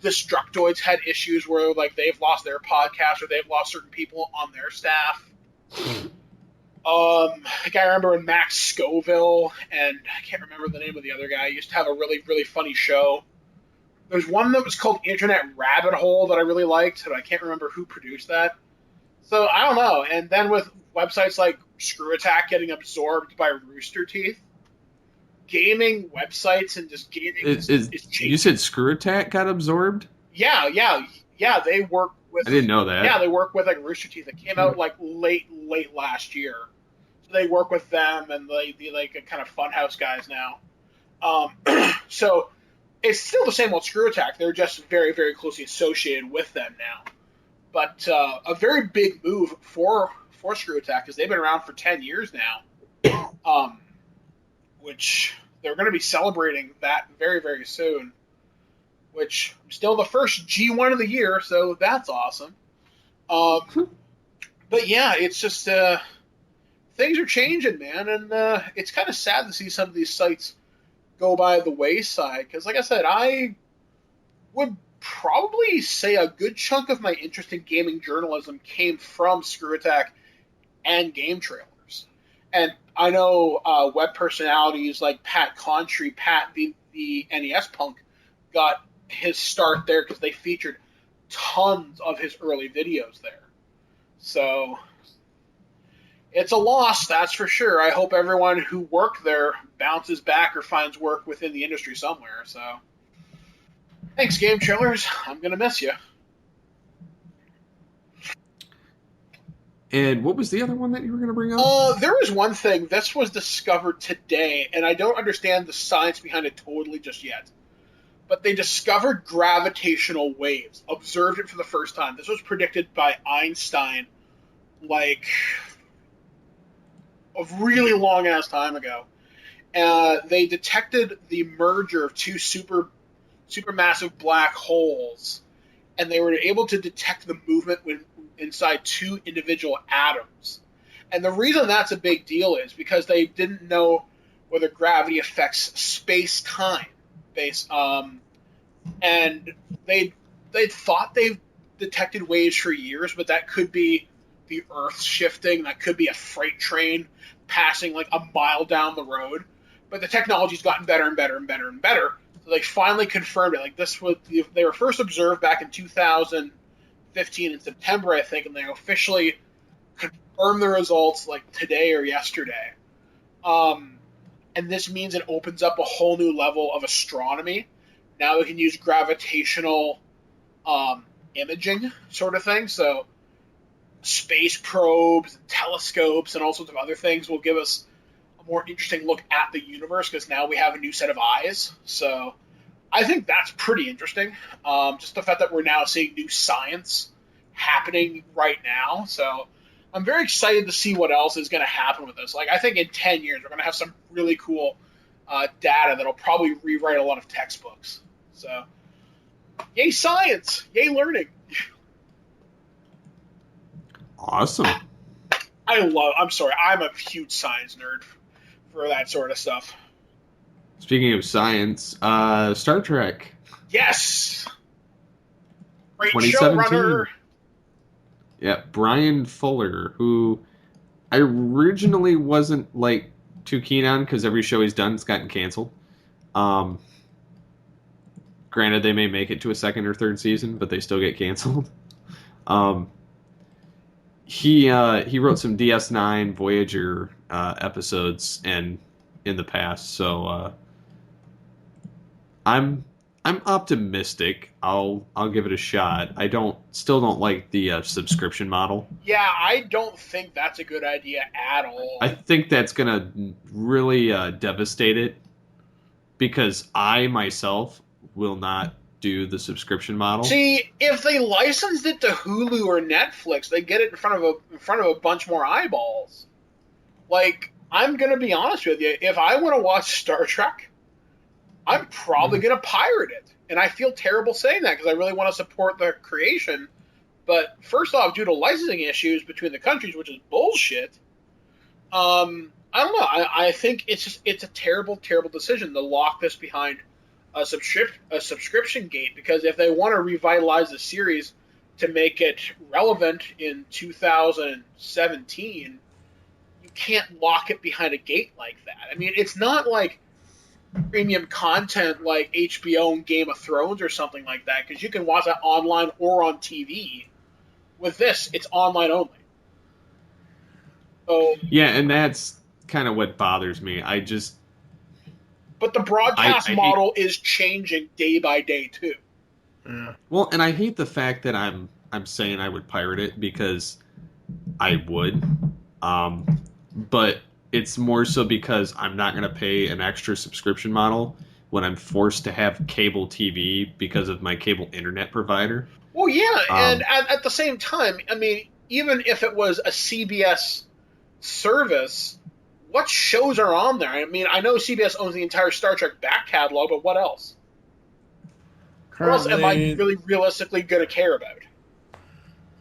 Destructoids had issues where like they've lost their podcast or they've lost certain people on their staff. Like I remember when Max Scoville and I can't remember the name of the other guy used to have a really, really funny show. There's one that was called Internet Rabbit Hole that I really liked, but I can't remember who produced that. So I don't know. And then with websites like Screw Attack getting absorbed by Rooster Teeth, gaming websites and just gaming is changing. You said Screw Attack got absorbed? Yeah. They work with. I didn't know that. Yeah, they work with like Rooster Teeth. It came out like late last year. So they work with them and the like kind of Funhouse guys now. So it's still the same old Screw Attack. They're just very, very closely associated with them now. But a very big move for Screw Attack is they've been around for 10 years now. Which they're going to be celebrating that very, very soon. Which still the first G1 of the year, so that's awesome. But yeah, it's just things are changing, man, and it's kind of sad to see some of these sites go by the wayside. Because, like I said, I would probably say a good chunk of my interest in gaming journalism came from Screw Attack and game trailers. And I know web personalities like Pat Contry, the NES punk, got his start there because they featured tons of his early videos there. So it's a loss, that's for sure. I hope everyone who worked there bounces back or finds work within the industry somewhere. So thanks, game trailers. I'm going to miss you. And what was the other one that you were going to bring up? There was one thing. This was discovered today, and I don't understand the science behind it totally just yet. But they discovered gravitational waves, observed it for the first time. This was predicted by Einstein, like a really long-ass time ago. They detected the merger of two supermassive black holes, and they were able to detect the movement inside two individual atoms. And the reason that's a big deal is because they didn't know whether gravity affects space-time. And they thought they've detected waves for years, but that could be the Earth shifting, that could be a freight train passing like a mile down the road. But the technology's gotten better and better and better and better. So they finally confirmed it. Like they were first observed back in 2015 in September, I think, and they officially confirmed the results like today or yesterday. And this means it opens up a whole new level of astronomy. Now we can use gravitational imaging sort of thing. So space probes, and telescopes, and all sorts of other things will give us a more interesting look at the universe because now we have a new set of eyes. So I think that's pretty interesting. Just the fact that we're now seeing new science happening right now. So I'm very excited to see what else is going to happen with this. Like, I think in 10 years, we're going to have some really cool data that'll probably rewrite a lot of textbooks. So, yay science! Yay learning! Awesome. I'm sorry, I'm a huge science nerd for that sort of stuff. Speaking of science, Star Trek. Yes! Great 2017. showrunner! Yeah, Brian Fuller, who I originally wasn't like too keen on because every show he's done has gotten canceled. Granted, they may make it to a second or third season, but they still get canceled. He wrote some DS9 Voyager episodes and in the past, so I'm optimistic. I'll give it a shot. I still don't like the subscription model. Yeah, I don't think that's a good idea at all. I think that's gonna really devastate it because I myself will not do the subscription model. See, if they licensed it to Hulu or Netflix, they get it in front of a bunch more eyeballs. Like, I'm gonna be honest with you, if I want to watch Star Trek, I'm probably gonna pirate it, and I feel terrible saying that because I really want to support the creation. But first off, due to licensing issues between the countries, which is bullshit, I don't know. I think it's a terrible, terrible decision to lock this behind a subscription gate, because if they want to revitalize the series to make it relevant in 2017, you can't lock it behind a gate like that. I mean, it's not like premium content like HBO and Game of Thrones or something like that, because you can watch that online or on TV. With this, it's online only. So, yeah, and that's kind of what bothers me. But the broadcast model is changing day by day too. Yeah. Well, and I hate the fact that I'm saying I would pirate it because I would, but it's more so because I'm not going to pay an extra subscription model when I'm forced to have cable TV because of my cable internet provider. Well, yeah, and at the same time, I mean, even if it was a CBS service, what shows are on there? I mean, I know CBS owns the entire Star Trek back catalog, but what else? Currently, what else am I really realistically going to care about?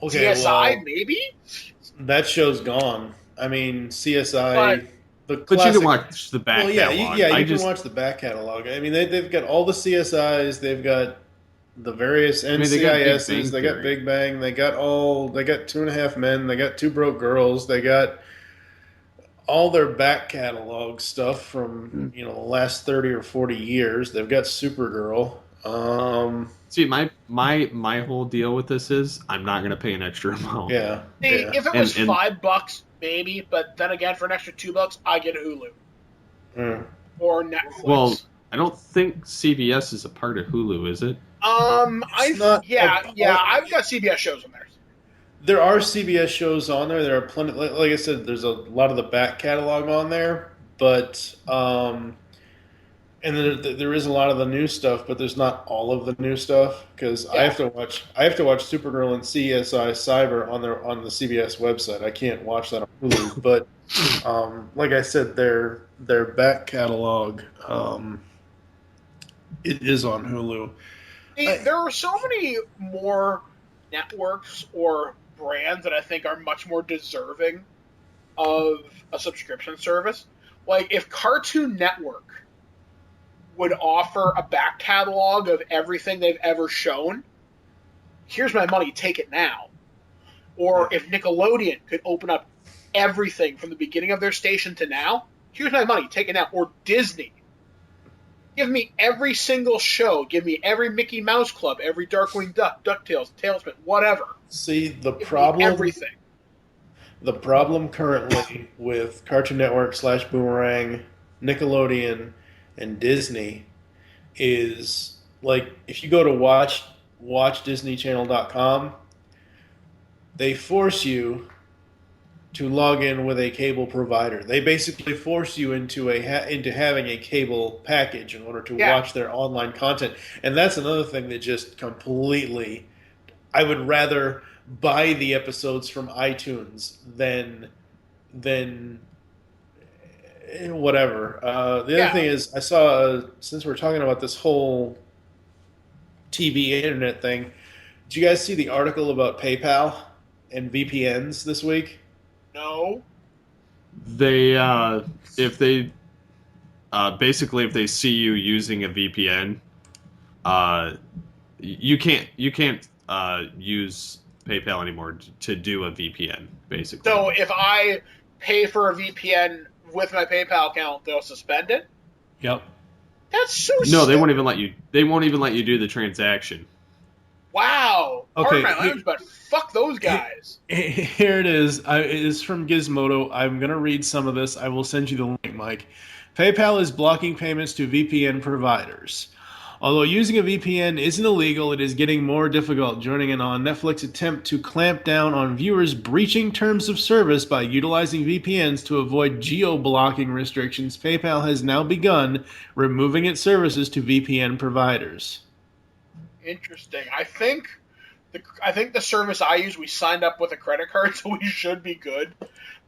Okay, CSI, maybe? That show's gone. I mean, CSI... But you can watch the back catalog. You can watch the back catalog. I mean, they've got all the CSIs. They've got the various NCISs. They got Big Bang. They got Two and a Half Men. They got Two Broke Girls. They got all their back catalog stuff from the last 30 or 40 years. They've got Supergirl. See, my whole deal with this is I'm not going to pay an extra amount. Yeah. See, if it was $5, maybe, but then again, for an extra $2, I get Hulu or Netflix. Well, I don't think CBS is a part of Hulu, is it? I've got CBS shows on there. There are CBS shows on there. There are plenty. Like I said, there's a lot of the back catalog on there, but and then there is a lot of the new stuff, but there's not all of the new stuff because I have to watch Supergirl and CSI Cyber on the CBS website. I can't watch that on Hulu, but like I said, their back catalog it is on Hulu. There are so many more networks or brands that I think are much more deserving of a subscription service. Like if Cartoon Network would offer a back catalog of everything they've ever shown, here's my money, take it now. Or if Nickelodeon could open up everything from the beginning of their station to now, here's my money, take it now. Or Disney. Give me every single show. Give me every Mickey Mouse Club, every Darkwing Duck, DuckTales, Tailspin, whatever. See, the problem currently with Cartoon Network / Boomerang, Nickelodeon, and Disney is, like, if you go to watchdisneychannel.com, they force you to log in with a cable provider. They basically force you into into having a cable package in order to watch their online content. And that's another thing that just completely, I would rather buy the episodes from iTunes than whatever. The other thing is, I saw, since we're talking about this whole TV internet thing, did you guys see the article about PayPal and VPNs this week? No. They if they basically if they see you using a VPN, you can't use PayPal anymore to do a VPN. Basically, So if I pay for a VPN with my PayPal account, they'll suspend it. Yep. That's so. no, they won't even let you. They won't even let you do the transaction. Wow. Okay, Pardon my language, but fuck those guys. Here it is. It is from Gizmodo. I'm going to read some of this. I will send you the link, Mike. PayPal is blocking payments to VPN providers. Although using a VPN isn't illegal, it is getting more difficult. Joining in on Netflix's attempt to clamp down on viewers breaching terms of service by utilizing VPNs to avoid geo-blocking restrictions, PayPal has now begun removing its services to VPN providers. Interesting. I think the service I use, we signed up with a credit card, so we should be good.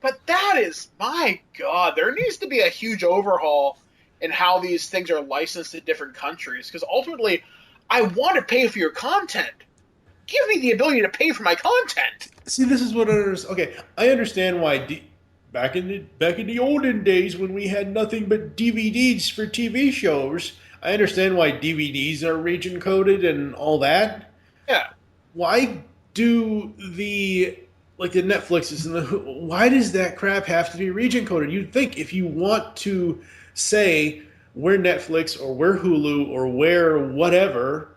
But that is, my God, there needs to be a huge overhaul in how these things are licensed in different countries. Because ultimately, I want to pay for your content. Give me the ability to pay for my content. See, this is what I understand. Okay, I understand why back in the olden days when we had nothing but DVDs for TV shows. I understand why DVDs are region coded and all that. Yeah. Why do the Netflixes and why does that crap have to be region coded? You'd think if you want to say we're Netflix or we're Hulu or we're whatever,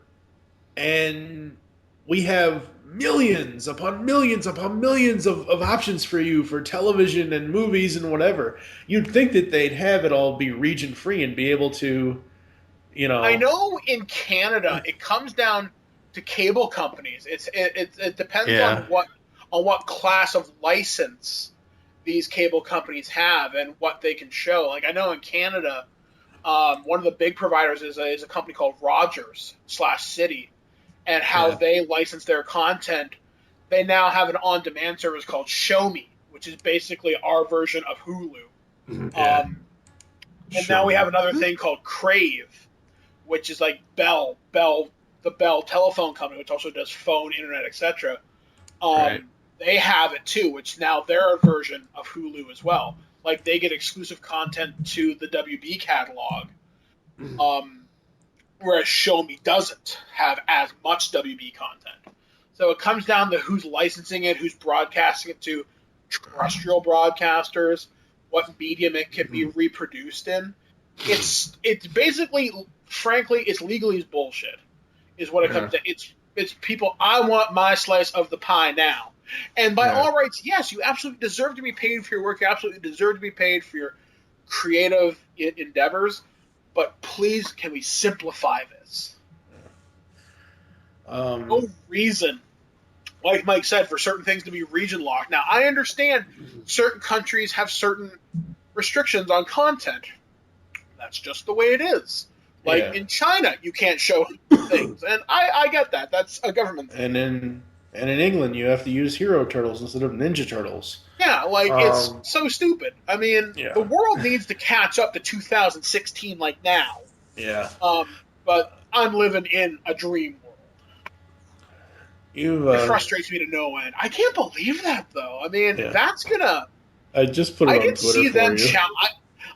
and we have millions upon millions upon millions of options for you for television and movies and whatever, you'd think that they'd have it all be region free and be able to, I know in Canada it comes down to cable companies. It depends on what class of license these cable companies have and what they can show. Like I know in Canada, one of the big providers is a company called Rogers/City, and how they license their content. They now have an on-demand service called Show Me, which is basically our version of Hulu. Yeah. And now we have another thing called Crave, which is like the Bell telephone company, which also does phone, internet, etc. They have it too, which now they're a version of Hulu as well. Like they get exclusive content to the WB catalog, whereas Show Me doesn't have as much WB content. So it comes down to who's licensing it, who's broadcasting it to terrestrial broadcasters, what medium it can be reproduced in. It's basically, frankly, it's legally bullshit, is what it comes to. It's people, I want my slice of the pie now. And by all rights, yes, you absolutely deserve to be paid for your work. You absolutely deserve to be paid for your creative endeavors. But please, can we simplify this? No reason, like Mike said, for certain things to be region locked. Now, I understand certain countries have certain restrictions on content. That's just the way it is. Like in China, you can't show things. And I get that. That's a government thing. And in England, you have to use Hero Turtles instead of Ninja Turtles. Yeah, like, it's so stupid. I mean, the world needs to catch up to 2016 like now. Yeah. But I'm living in a dream world. It frustrates me to no end. I can't believe that, though. I mean, that's gonna... I just put it on Twitter for you.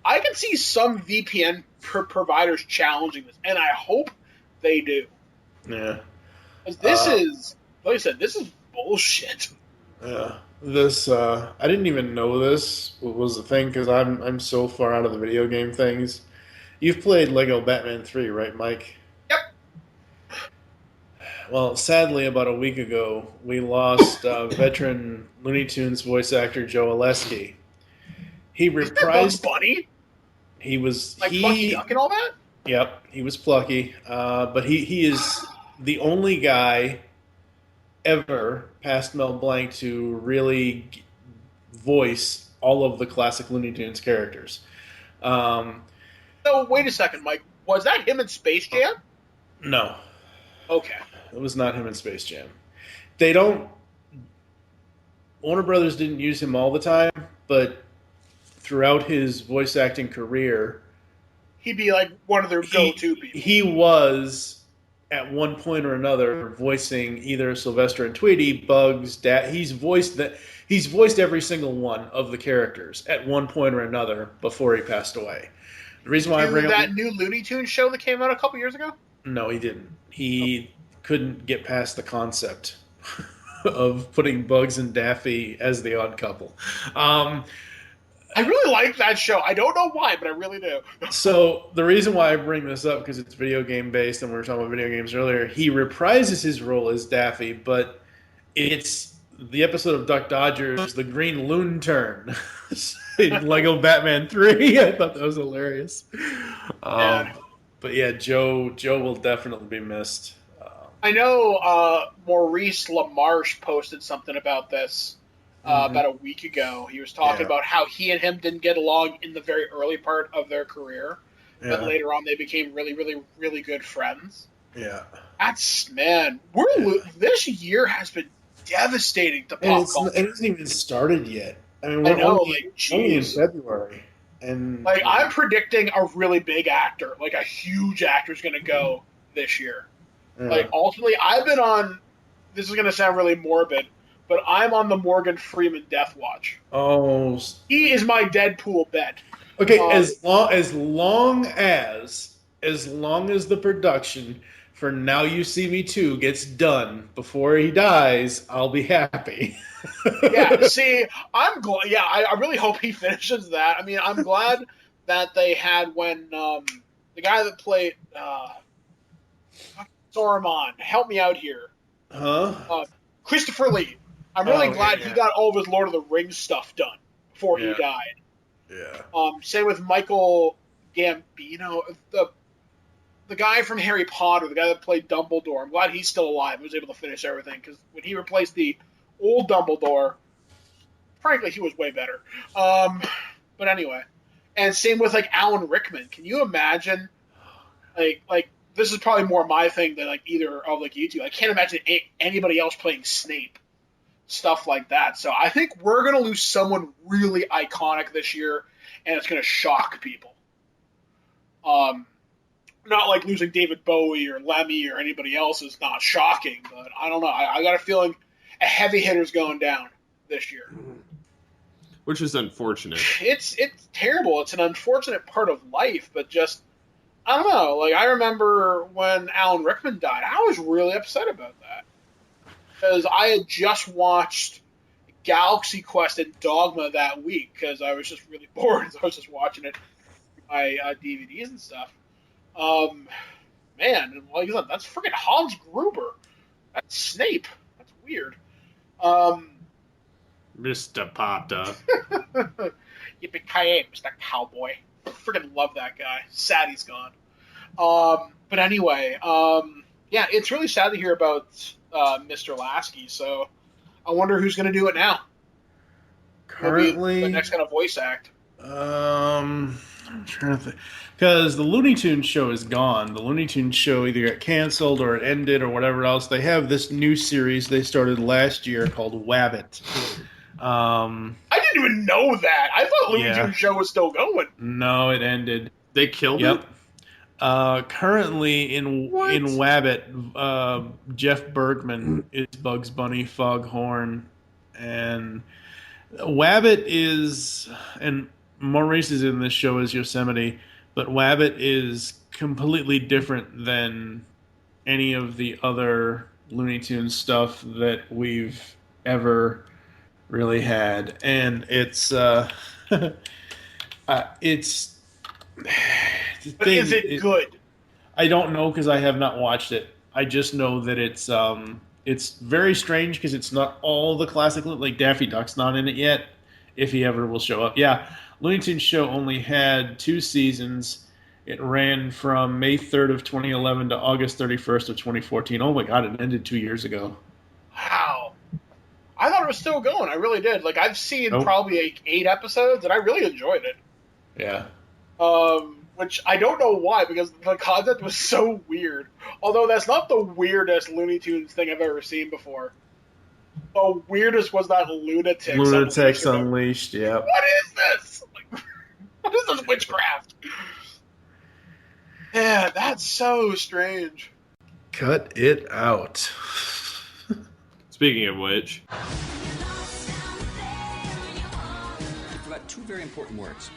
I can see some VPN providers challenging this, and I hope they do. Yeah. This is... Like I said, this is bullshit. Yeah, I didn't even know this was a thing because I'm so far out of the video game things. You've played Lego Batman 3, right, Mike? Yep. Well, sadly, about a week ago, we lost veteran Looney Tunes voice actor Joe Alesky. He reprised Bugs Bunny. He was Plucky Duck and all that. Yep, he was Plucky, but he is the only guy ever past Mel Blanc to really voice all of the classic Looney Tunes characters. So wait a second, Mike. Was that him in Space Jam? No, Okay. it was not him in Space Jam. They don't. Warner Brothers didn't use him all the time, but throughout his voice acting career, He'd be like one of their go-to people. he was at one point or another voicing either Sylvester and Tweety, Bugs, He's voiced every single one of the characters at one point or another before he passed away. The reason why I bring that new Looney Tunes show that came out a couple years ago? No, he didn't. He couldn't get past the concept of putting Bugs and Daffy as the odd couple. I really like that show. I don't know why, but I really do. So the reason why I bring this up, because it's video game based, and we were talking about video games earlier, he reprises his role as Daffy, but it's the episode of Duck Dodgers, the Green Loon Turn in Lego Batman 3. I thought that was hilarious. But yeah, Joe will definitely be missed. I know Maurice LaMarche posted something about this about a week ago. He was talking about how he and him didn't get along in the very early part of their career, but later on they became really, really, really good friends. Yeah. This year has been devastating to pop culture. It hasn't even started yet. I mean, we're only in February. And I'm predicting a really big actor, like a huge actor is going to go this year. Yeah. Ultimately, I've been on, this is going to sound really morbid, but I'm on the Morgan Freeman death watch. Oh. He is my Deadpool bet. Okay, as long as the production for Now You See Me 2 gets done before he dies, I'll be happy. Yeah, see, I'm glad. Yeah, I really hope he finishes that. I mean, I'm glad that they had when the guy that played Saruman, help me out here. Christopher Lee. I'm really glad he got all of his Lord of the Rings stuff done before he died. Yeah. Same with Michael Gambino, the guy from Harry Potter, the guy that played Dumbledore. I'm glad he's still alive and was able to finish everything, because when he replaced the old Dumbledore, frankly, he was way better. But anyway, and same with Alan Rickman. Can you imagine? This is probably more my thing than either of you two. I can't imagine anybody else playing Snape. Stuff like that. So I think we're going to lose someone really iconic this year, and it's going to shock people. Not like losing David Bowie or Lemmy or anybody else is not shocking, but I don't know. I got a feeling a heavy hitter's going down this year. Which is unfortunate. It's terrible. It's an unfortunate part of life, but just, I don't know. I remember when Alan Rickman died, I was really upset about that. Because I had just watched Galaxy Quest and Dogma that week, because I was just really bored. So I was just watching it on my DVDs and stuff. Man, that's freaking Hans Gruber. That's Snape. That's weird. Mr. Potter. Yippee-ki-yay, Mr. Cowboy. Freaking love that guy. Sad he's gone. But anyway, yeah, it's really sad to hear about Mr. Lasky, so I wonder who's going to do it now. Currently, the next kind of voice act. I'm trying to think. Because the Looney Tunes show is gone. The Looney Tunes show either got canceled or it ended or whatever else. They have this new series they started last year called Wabbit. I didn't even know that. I thought Looney Tunes show was still going. No, it ended. They killed it? Currently in Wabbit, Jeff Bergman is Bugs Bunny, Foghorn, and Wabbit is, and Maurice is in this show as Yosemite, but Wabbit is completely different than any of the other Looney Tunes stuff that we've ever really had, and it's it's. But is it good? I don't know because I have not watched it. I just know that it's very strange because it's not all the classic, like Daffy Duck's not in it yet, if he ever will show up. Yeah, Looney Tunes show only had 2 seasons. It ran from May 3rd of 2011 to August 31st of 2014. Oh my God, it ended 2 years ago. Wow. I thought it was still going. I really did. Like, I've seen Nope. probably like 8 episodes, and I really enjoyed it. Yeah. Which I don't know why, because the concept was so weird. Although that's not the weirdest Looney Tunes thing I've ever seen before. The weirdest was that Lunatics Unleashed, yeah. What is this? Like, what is this witchcraft? Yeah, that's so strange. Cut it out. Speaking of which, You forgot two very important words.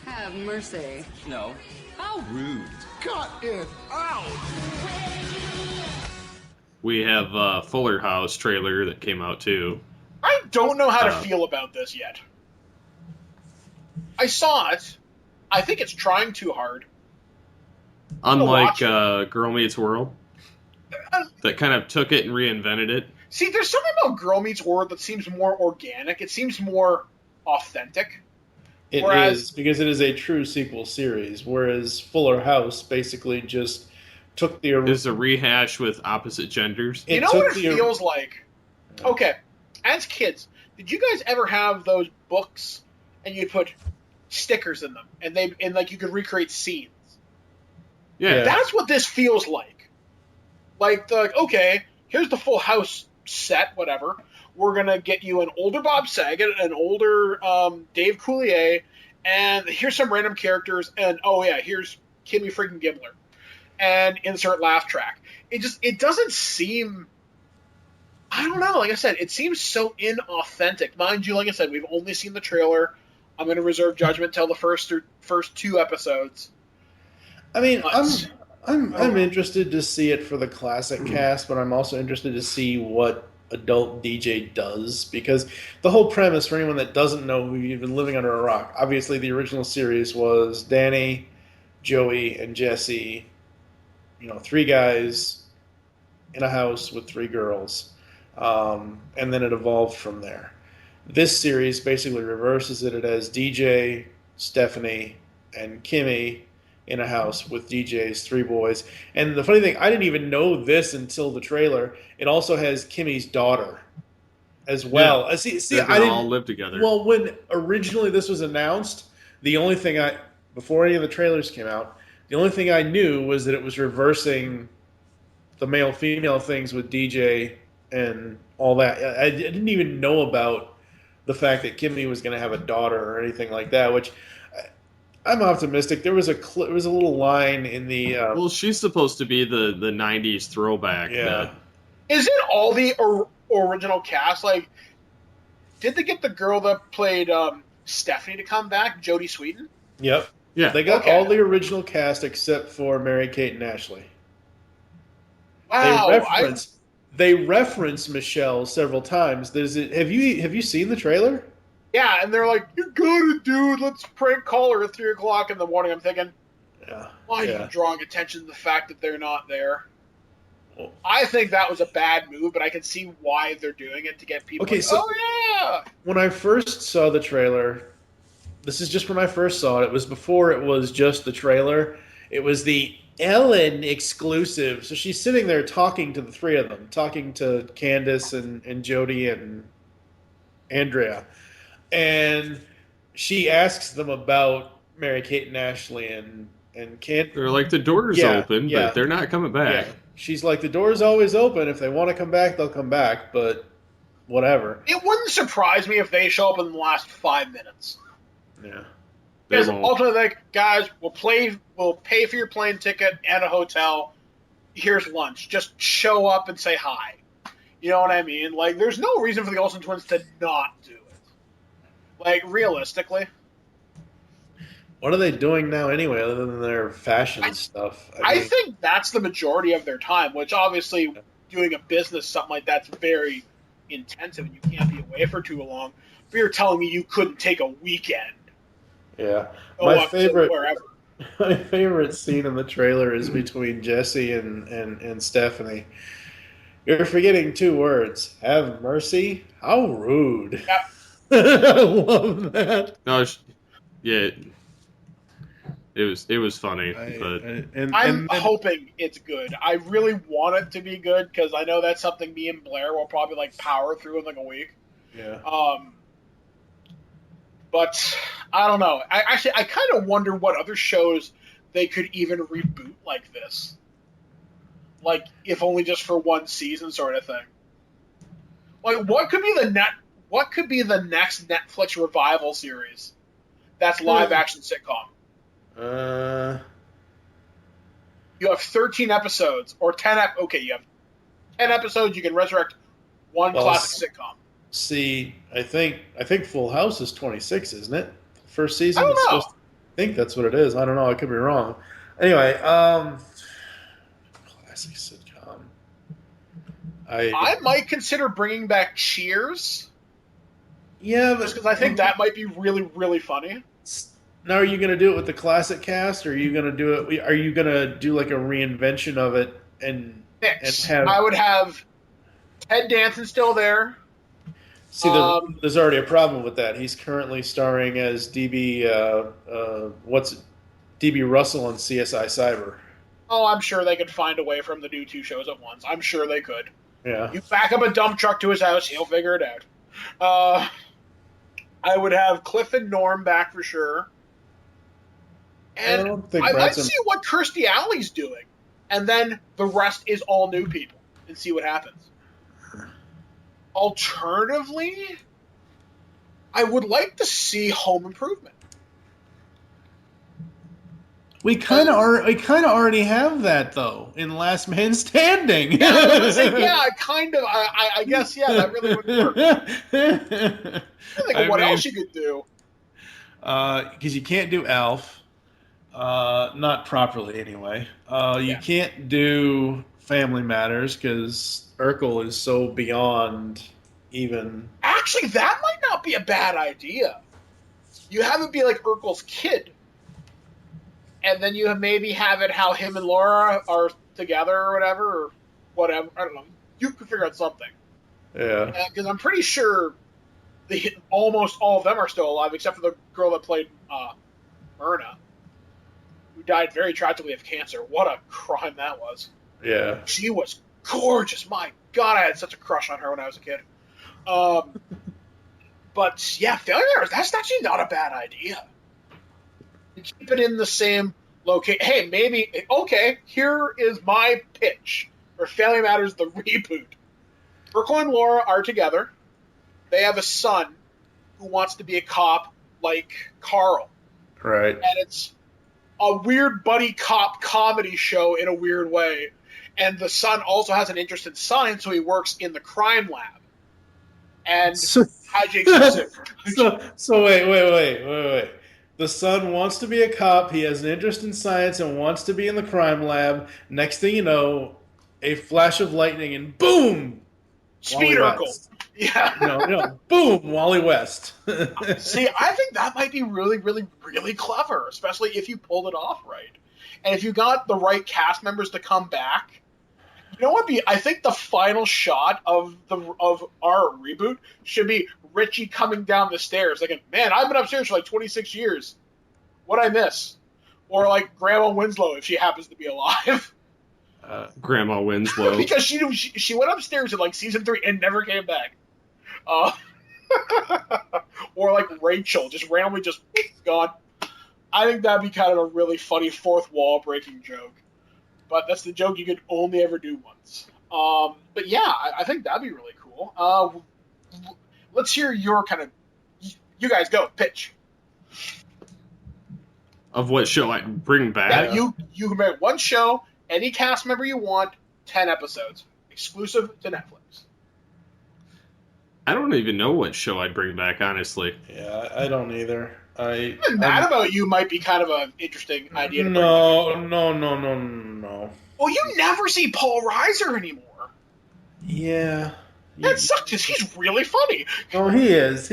Have mercy. No. How rude. Cut it out! we have a Fuller House trailer that came out too. I don't know how to feel about this yet. I saw it. I think it's trying too hard. Unlike Girl Meets World, that kind of took it and reinvented it. See, there's something about Girl Meets World that seems more organic. It seems more authentic. It Whereas- is, because it is a true sequel series, whereas Fuller House basically just took the... It's a rehash with opposite genders. You know what it feels like? Okay, as kids, did you guys ever have those books and you put stickers in them and like you could recreate scenes? Yeah. That's what this feels like. Like, okay, here's the Full House set, whatever. We're going to get you an older Bob Saget, an older Dave Coulier, and here's some random characters, and oh yeah, here's Kimmy freaking Gibbler. And insert laugh track. It doesn't seem... I don't know, like I said, it seems so inauthentic. Mind you, like I said, we've only seen the trailer. I'm going to reserve judgment till the first 2 episodes. I mean, I'm interested to see it for the classic cast, but I'm also interested to see what adult DJ does, because the whole premise, for anyone that doesn't know, who've been living under a rock, obviously the original series was Danny, Joey, and Jesse, 3 guys in a house with 3 girls, and then it evolved from there. This series basically reverses it. It has DJ, Stephanie, and Kimmy in a house with DJ's 3 boys. And the funny thing, I didn't even know this until the trailer. It also has Kimmy's daughter as well. Yeah. See, They're I didn't all live together. Well, when originally this was announced, the only thing before any of the trailers came out, the only thing I knew was that it was reversing the male-female things with DJ and all that. I didn't even know about the fact that Kimmy was going to have a daughter or anything like that, which I'm optimistic. There was a little line in the... well, she's supposed to be the 90s throwback. Yeah. Is it all the original cast? Like, did they get the girl that played Stephanie to come back, Jodie Sweetin? Yep. Yeah. They got all the original cast except for Mary-Kate and Ashley. Wow. They reference Michelle several times. Have you seen the trailer? Yeah, and they're like, "You got it, dude. Let's prank call her at 3 o'clock in the morning." I'm thinking, why are you drawing attention to the fact that they're not there? Well, I think that was a bad move, but I can see why they're doing it to get people. Okay, like, so- oh yeah. When I first saw the trailer, this is just when I first saw it. It was before it was just the trailer. It was the Ellen exclusive. So she's sitting there talking to the 3 of them, talking to Candace and Jodie and Andrea. And she asks them about Mary-Kate and Ashley and They're like, the door's open, but they're not coming back. Yeah. She's like, the door's always open. If they want to come back, they'll come back, but whatever. It wouldn't surprise me if they show up in the last 5 minutes. Yeah. Because ultimately, like, guys, we'll pay for your plane ticket and a hotel. Here's lunch. Just show up and say hi. You know what I mean? Like, there's no reason for the Olsen twins to not do it. Like, realistically. What are they doing now anyway, other than their fashion stuff? I think that's the majority of their time, which obviously doing a business, something like that's very intensive and you can't be away for too long. But you're telling me you couldn't take a weekend. Yeah. Go up to wherever. My favorite scene in the trailer is between Jesse and Stephanie. You're forgetting 2 words. Have mercy? How rude. Yep. I love that. No, yeah, it was funny, but I'm hoping it's good. I really want it to be good because I know that's something me and Blair will probably like power through in like a week. Yeah. But I don't know. I kind of wonder what other shows they could even reboot like this. Like, if only just for one season sort of thing. Like, what could be the next Netflix revival series that's live action sitcom? You have 13 episodes or 10 okay, you have 10 episodes, you can resurrect one classic sitcom. See, I think Full House is 26, isn't it? First season. I don't know. I think that's what it is. I don't know. I could be wrong. Anyway, classic sitcom. I might consider bringing back Cheers. Yeah, just because I think that might be really, really funny. Now, are you going to do it with the classic cast, or are you going to do it? Are you going to do like a reinvention of it and have? I would have Ted Danson still there. See, there's already a problem with that. He's currently starring as DB Russell on CSI Cyber. Oh, I'm sure they could find a way for him to do two shows at once. I'm sure they could. Yeah. You back up a dump truck to his house, he'll figure it out. I would have Cliff and Norm back for sure. And I might see what Kirstie Alley's doing. And then the rest is all new people. And see what happens. Alternatively, I would like to see Home Improvement. We kind of already have that though in Last Man Standing. Yeah, I guess that really would work. I think what else you could do? Because you can't do Alf, not properly anyway. You can't do Family Matters because Urkel is so beyond even. Actually, that might not be a bad idea. You have it be like Urkel's kid. And then you maybe have it how him and Laura are together or whatever. I don't know. You could figure out something. Yeah. Because I'm pretty sure almost all of them are still alive, except for the girl that played Myrna, who died very tragically of cancer. What a crime that was. Yeah. She was gorgeous. My God, I had such a crush on her when I was a kid. But yeah, Failure, that's actually not a bad idea. Keep it in the same location. Hey, maybe, okay, here is my pitch for Family Matters, the reboot. Urkel and Laura are together. They have a son who wants to be a cop like Carl. Right. And it's a weird buddy cop comedy show in a weird way. And the son also has an interest in science, so he works in the crime lab. And hijinks. So wait. The son wants to be a cop. He has an interest in science and wants to be in the crime lab. Next thing you know, a flash of lightning and boom! Speed Urkel. Yeah. No. Boom! Wally West. See, I think that might be really, really, really clever, especially if you pulled it off right. And if you got the right cast members to come back. You know what? I think the final shot of our reboot should be Richie coming down the stairs, thinking, "Man, I've been upstairs for like 26 years. What'd I miss?" Or like Grandma Winslow if she happens to be alive. Grandma Winslow, because she went upstairs in like season 3 and never came back. Or like Rachel, just randomly just gone. I think that'd be kind of a really funny fourth wall breaking joke. But that's the joke you could only ever do once. But yeah, I think that'd be really cool. Let's hear your kind of... You guys go, pitch. Of what show I bring back? Yeah, you can make one show, any cast member you want, 10 episodes. Exclusive to Netflix. I don't even know what show I'd bring back, honestly. Yeah, I don't either. Mad About You might be kind of an interesting idea to bring back. No. Well, you never see Paul Reiser anymore. Yeah. That sucks, because he's really funny. Oh, he is.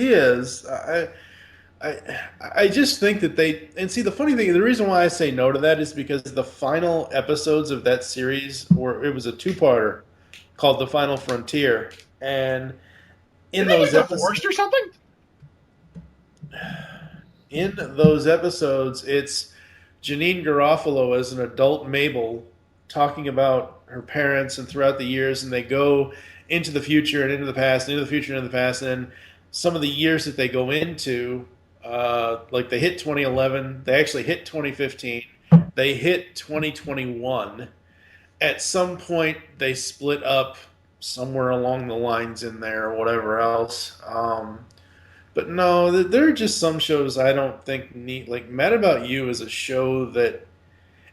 I just think that and see, the funny thing, the reason why I say no to that is because the final episodes of that series, it was a 2-parter called The Final Frontier, and in those episodes, divorced or something? In those episodes, it's Janine Garofalo as an adult Mabel talking about her parents and throughout the years, and they go into the future and into the past, and into the future and into the past, and some of the years that they go into, like they hit 2011, they actually hit 2015, they hit 2021. At some point, they split up somewhere along the lines in there or whatever else. But no, there are just some shows I don't think need. Like Mad About You is a show that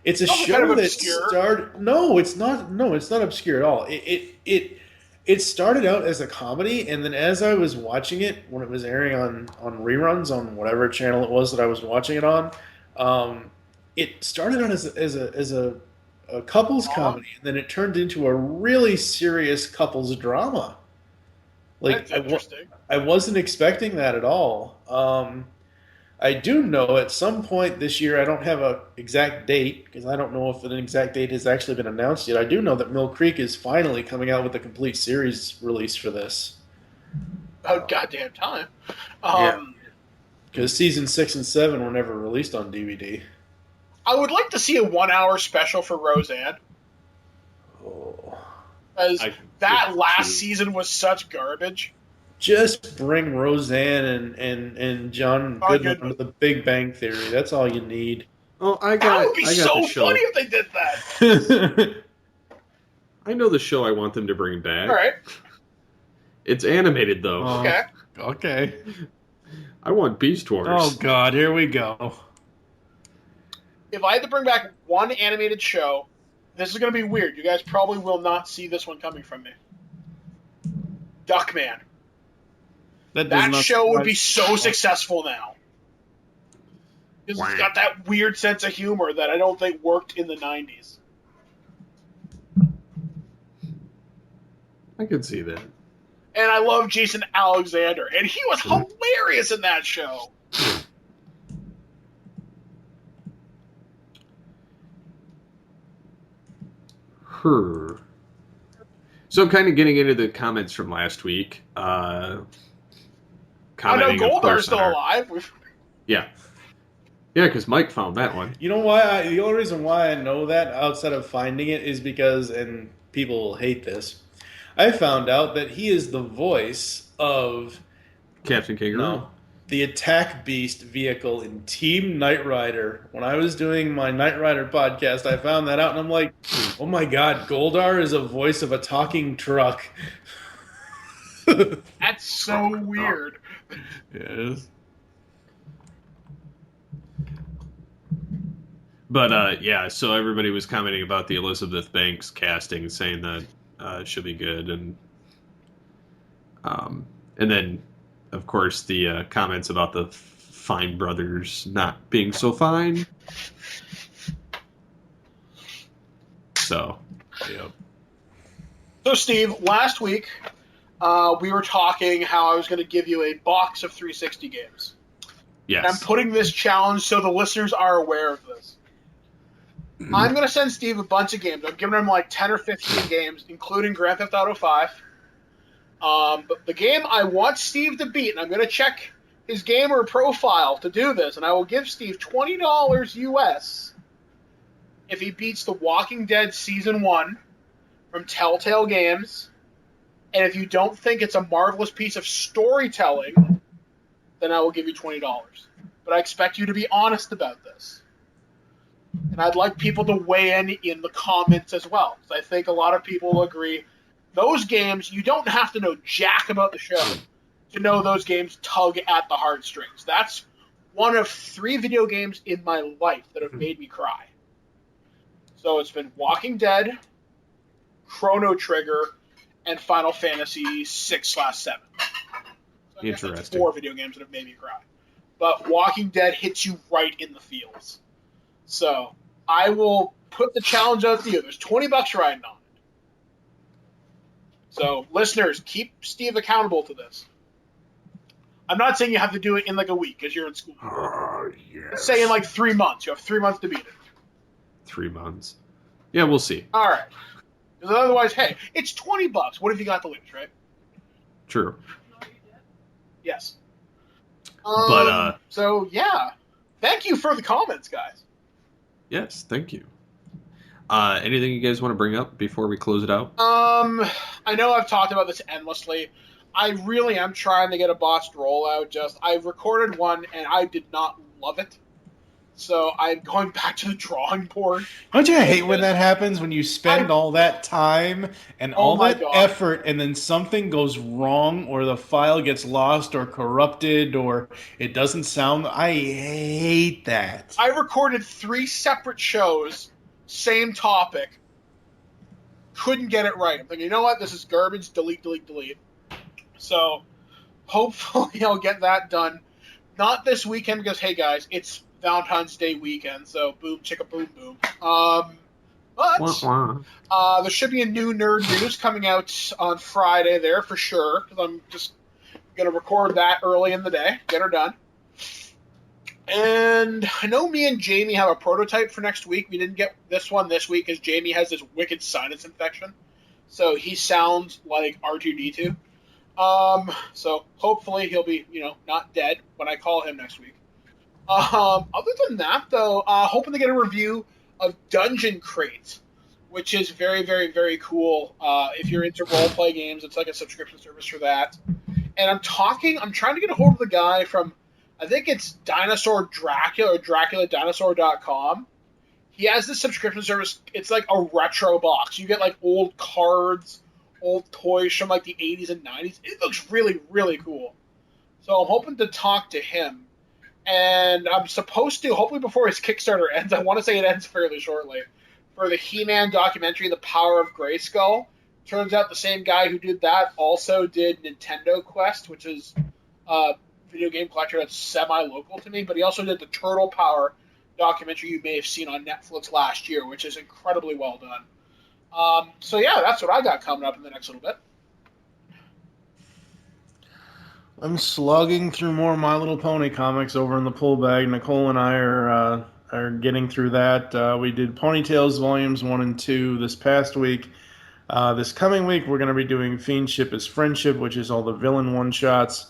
it's a Also show kind of that obscure. started. No, it's not. No, it's not obscure at all. It started out as a comedy, and then as I was watching it when it was airing on reruns on whatever channel it was that I was watching it on, it started out as a couples comedy, and then it turned into a really serious couples drama. Like That's interesting. I wasn't expecting that at all. I do know at some point this year, I don't have an exact date because I don't know if an exact date has actually been announced yet. I do know that Mill Creek is finally coming out with a complete series release for this. About goddamn time. Because season 6 and 7 were never released on DVD. I would like to see a 1-hour special for Roseanne. Oh. As that last too. season was such garbage. Just bring Roseanne and John Goodman to the Big Bang Theory. That's all you need. Oh, That would be so the show. funny if they did that. I know the show I want them to bring back. All right. It's animated though. Okay. Okay. I want Beast Wars. Oh God, here we go. If I had to bring back one animated show, this is going to be weird. You guys probably will not see this one coming from me. Duckman. That show would be so successful now. Because it's got that weird sense of humor that I don't think worked in the 90s. I could see that. And I love Jason Alexander, and he was hilarious in that show. So I'm kind of getting into the comments from last week. I know Commenting, of Goldar's course, still on our- alive. Yeah. Yeah, because Mike found that one. You know why? The only reason why I know that outside of finding it is because, and people will hate this, I found out that he is the voice of Captain Kangaroo. the attack beast vehicle in Team Knight Rider. When I was doing my Knight Rider podcast, I found that out, and I'm like, oh my God, Goldar is a voice of a talking truck. That's so weird. Yes. But, yeah, so everybody was commenting about the Elizabeth Banks casting, saying that she'll be good. And then, of course, the comments about the Fine brothers not being so fine. So, Yep. So, Steve, last week we were talking how I was going to give you a box of 360 games. yes. And I'm putting this challenge so the listeners are aware of this. I'm going to send Steve a bunch of games. I'm giving him like 10 or 15 games, including Grand Theft Auto 5. But the game I want Steve to beat, and I'm going to check his gamer profile to do this, and I will give Steve $20 US if he beats The Walking Dead Season 1 from Telltale Games. And if you don't think it's a marvelous piece of storytelling, then I will give you $20. But I expect you to be honest about this. And I'd like people to weigh in the comments as well, because I think a lot of people will agree. Those games, you don't have to know jack about the show to know those games tug at the heartstrings. That's one of 3 video games in my life that have made me cry. So it's been Walking Dead, Chrono Trigger, and Final Fantasy 6/7. So I guess that's Interesting. 4 video games that have made me cry. But Walking Dead hits you right in the feels. So I will put the challenge out to you. There's $20 riding on it. So listeners, keep Steve accountable to this. I'm not saying you have to do it in like a week because you're in school. Let's say in like 3 months. You have 3 months to beat it. 3 months. Yeah, we'll see. All right. Because otherwise, hey, it's $20. What have you got to lose, right? True. Yes. But, So yeah, thank you for the comments, guys. Yes, thank you. Anything you guys want to bring up before we close it out? I know I've talked about this endlessly. I really am trying to get a botched rollout. I've recorded one and I did not love it. So I'm going back to the drawing board. Don't you hate when that happens, when you spend all that time and all that effort and then something goes wrong or the file gets lost or corrupted or it doesn't sound... I hate that. I recorded 3 separate shows, same topic. Couldn't get it right. I'm thinking, you know what? This is garbage. Delete, delete, delete. So hopefully I'll get that done. Not this weekend because, hey guys, it's Valentine's Day weekend, so boom, chicka, boom, boom. But there should be a new Nerd News coming out on Friday there for sure, because I'm just going to record that early in the day, get her done. And I know me and Jamie have a prototype for next week. We didn't get this one this week because Jamie has this wicked sinus infection, so he sounds like R2-D2. So hopefully he'll be, not dead when I call him next week. Other than that, though, hoping to get a review of Dungeon Crate, which is very, very, very cool. If you're into role-play games, it's like a subscription service for that. And I'm trying to get a hold of the guy from, I think it's Dinosaur Dracula or DraculaDinosaur.com. He has this subscription service. It's like a retro box. You get like old cards, old toys from like the 80s and 90s. It looks really, really cool. So I'm hoping to talk to him. And I'm supposed to, hopefully before his Kickstarter ends, I want to say it ends fairly shortly, for the He-Man documentary, The Power of Grayskull. Turns out the same guy who did that also did Nintendo Quest, which is a video game collector that's semi-local to me, but he also did the Turtle Power documentary you may have seen on Netflix last year, which is incredibly well done. So yeah, that's what I got coming up in the next little bit. I'm slogging through more My Little Pony comics over in the pull bag. Nicole and I are getting through that. We did Ponytails Volumes 1 and 2 this past week. This coming week, we're going to be doing Fiendship is Friendship, which is all the villain one-shots.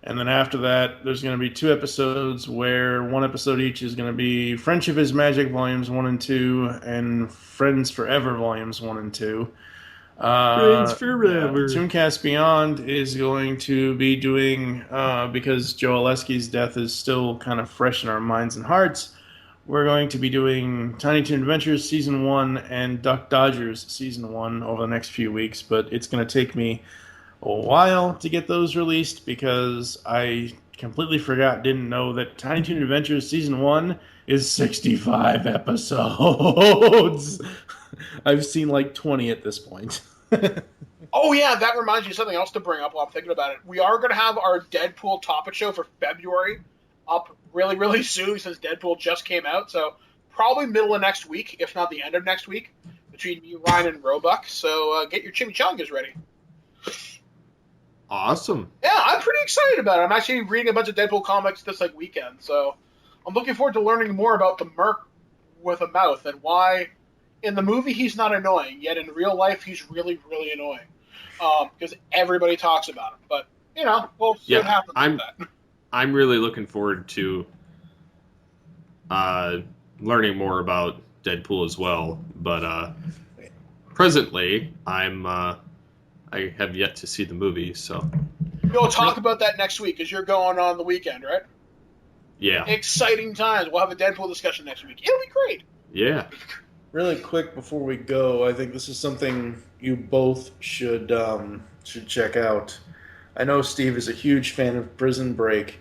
And then after that, there's going to be 2 episodes where 1 episode each is going to be Friendship is Magic Volumes 1 and 2 and Friends Forever Volumes 1 and 2. Friends Forever. Tooncast Beyond is going to be doing, because Joe Alesky's death is still kind of fresh in our minds and hearts, we're going to be doing Tiny Toon Adventures Season 1 and Duck Dodgers Season 1 over the next few weeks, but it's going to take me a while to get those released because I completely didn't know that Tiny Toon Adventures Season 1 is 65 episodes. I've seen like 20 at this point. Oh yeah, that reminds me of something else to bring up while I'm thinking about it. We are going to have our Deadpool topic show for February up really, really soon since Deadpool just came out. So probably middle of next week, if not the end of next week, between me, Ryan, and Roebuck. So get your chimichangas ready. Awesome. Yeah, I'm pretty excited about it. I'm actually reading a bunch of Deadpool comics this weekend, so I'm looking forward to learning more about the Merc with a mouth and why in the movie he's not annoying, yet in real life he's really, really annoying. Because everybody talks about him. But, we'll see what happens with that. I'm really looking forward to learning more about Deadpool as well. But presently, I have yet to see the movie, so... We'll talk about that next week, because you're going on the weekend, right? Yeah. Exciting times. We'll have a Deadpool discussion next week. It'll be great. Yeah. Really quick before we go, I think this is something you both should check out. I know Steve is a huge fan of Prison Break.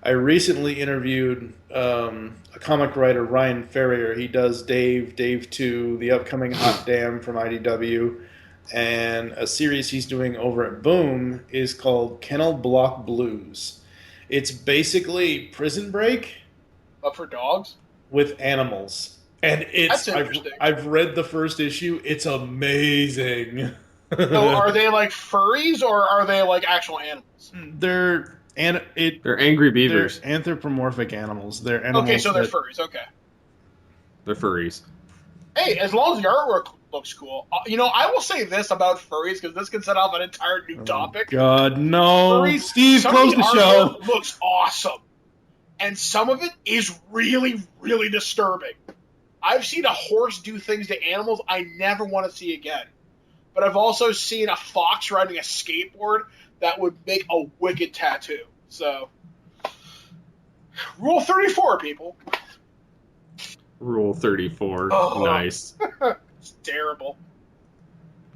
I recently interviewed a comic writer, Ryan Ferrier. He does Dave 2, the upcoming Hot Damn from IDW, and a series he's doing over at Boom is called Kennel Block Blues. It's basically Prison Break, but for dogs with animals. And it's I've read the first issue. It's amazing. So are they like furries or are they like actual animals? They're angry beavers. They're anthropomorphic animals. They're animals. Okay, so they're furries. Okay. They're furries. Hey, as long as the artwork looks cool. I will say this about furries because this can set off an entire new topic. God, no. Furries, Steve, close the show. Looks awesome. And some of it is really, really disturbing. I've seen a horse do things to animals I never want to see again. But I've also seen a fox riding a skateboard that would make a wicked tattoo. So, Rule 34, people. Rule 34. Oh. Nice. It's terrible.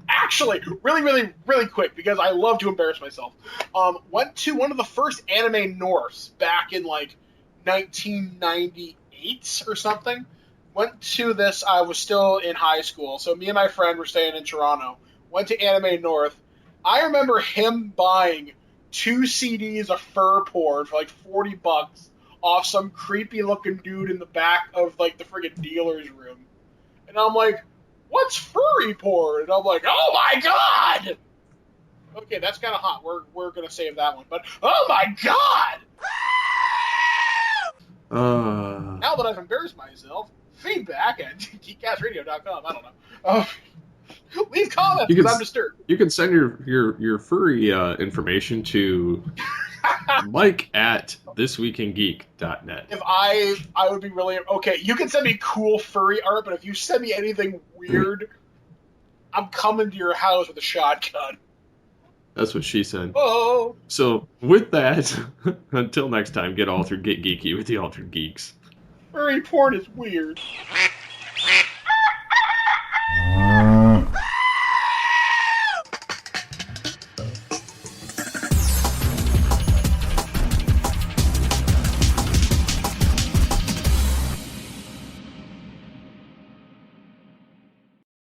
Actually, really quick, because I love to embarrass myself. Went to one of the first anime Norths back in like 1998 or something. Went to this. I was still in high school, so me and my friend were staying in Toronto. Went to Anime North. I remember him buying 2 CDs of fur porn for like $40 off some creepy looking dude in the back of like the friggin' dealer's room, and I'm like, "What's furry porn?" And I'm like, "Oh my god!" Okay, that's kind of hot. We're gonna save that one, but oh my god! Now that I've embarrassed myself, feedback at geekcastradio.com. I don't know. Leave comments because I'm disturbed. You can send your furry information to Mike at thisweekingeek.net. If I would be really okay. You can send me cool furry art, but if you send me anything weird, I'm coming to your house with a shotgun. That's what she said. Oh. So with that, until next time, get altered, get geeky with the Altered Geeks. Furry porn is weird.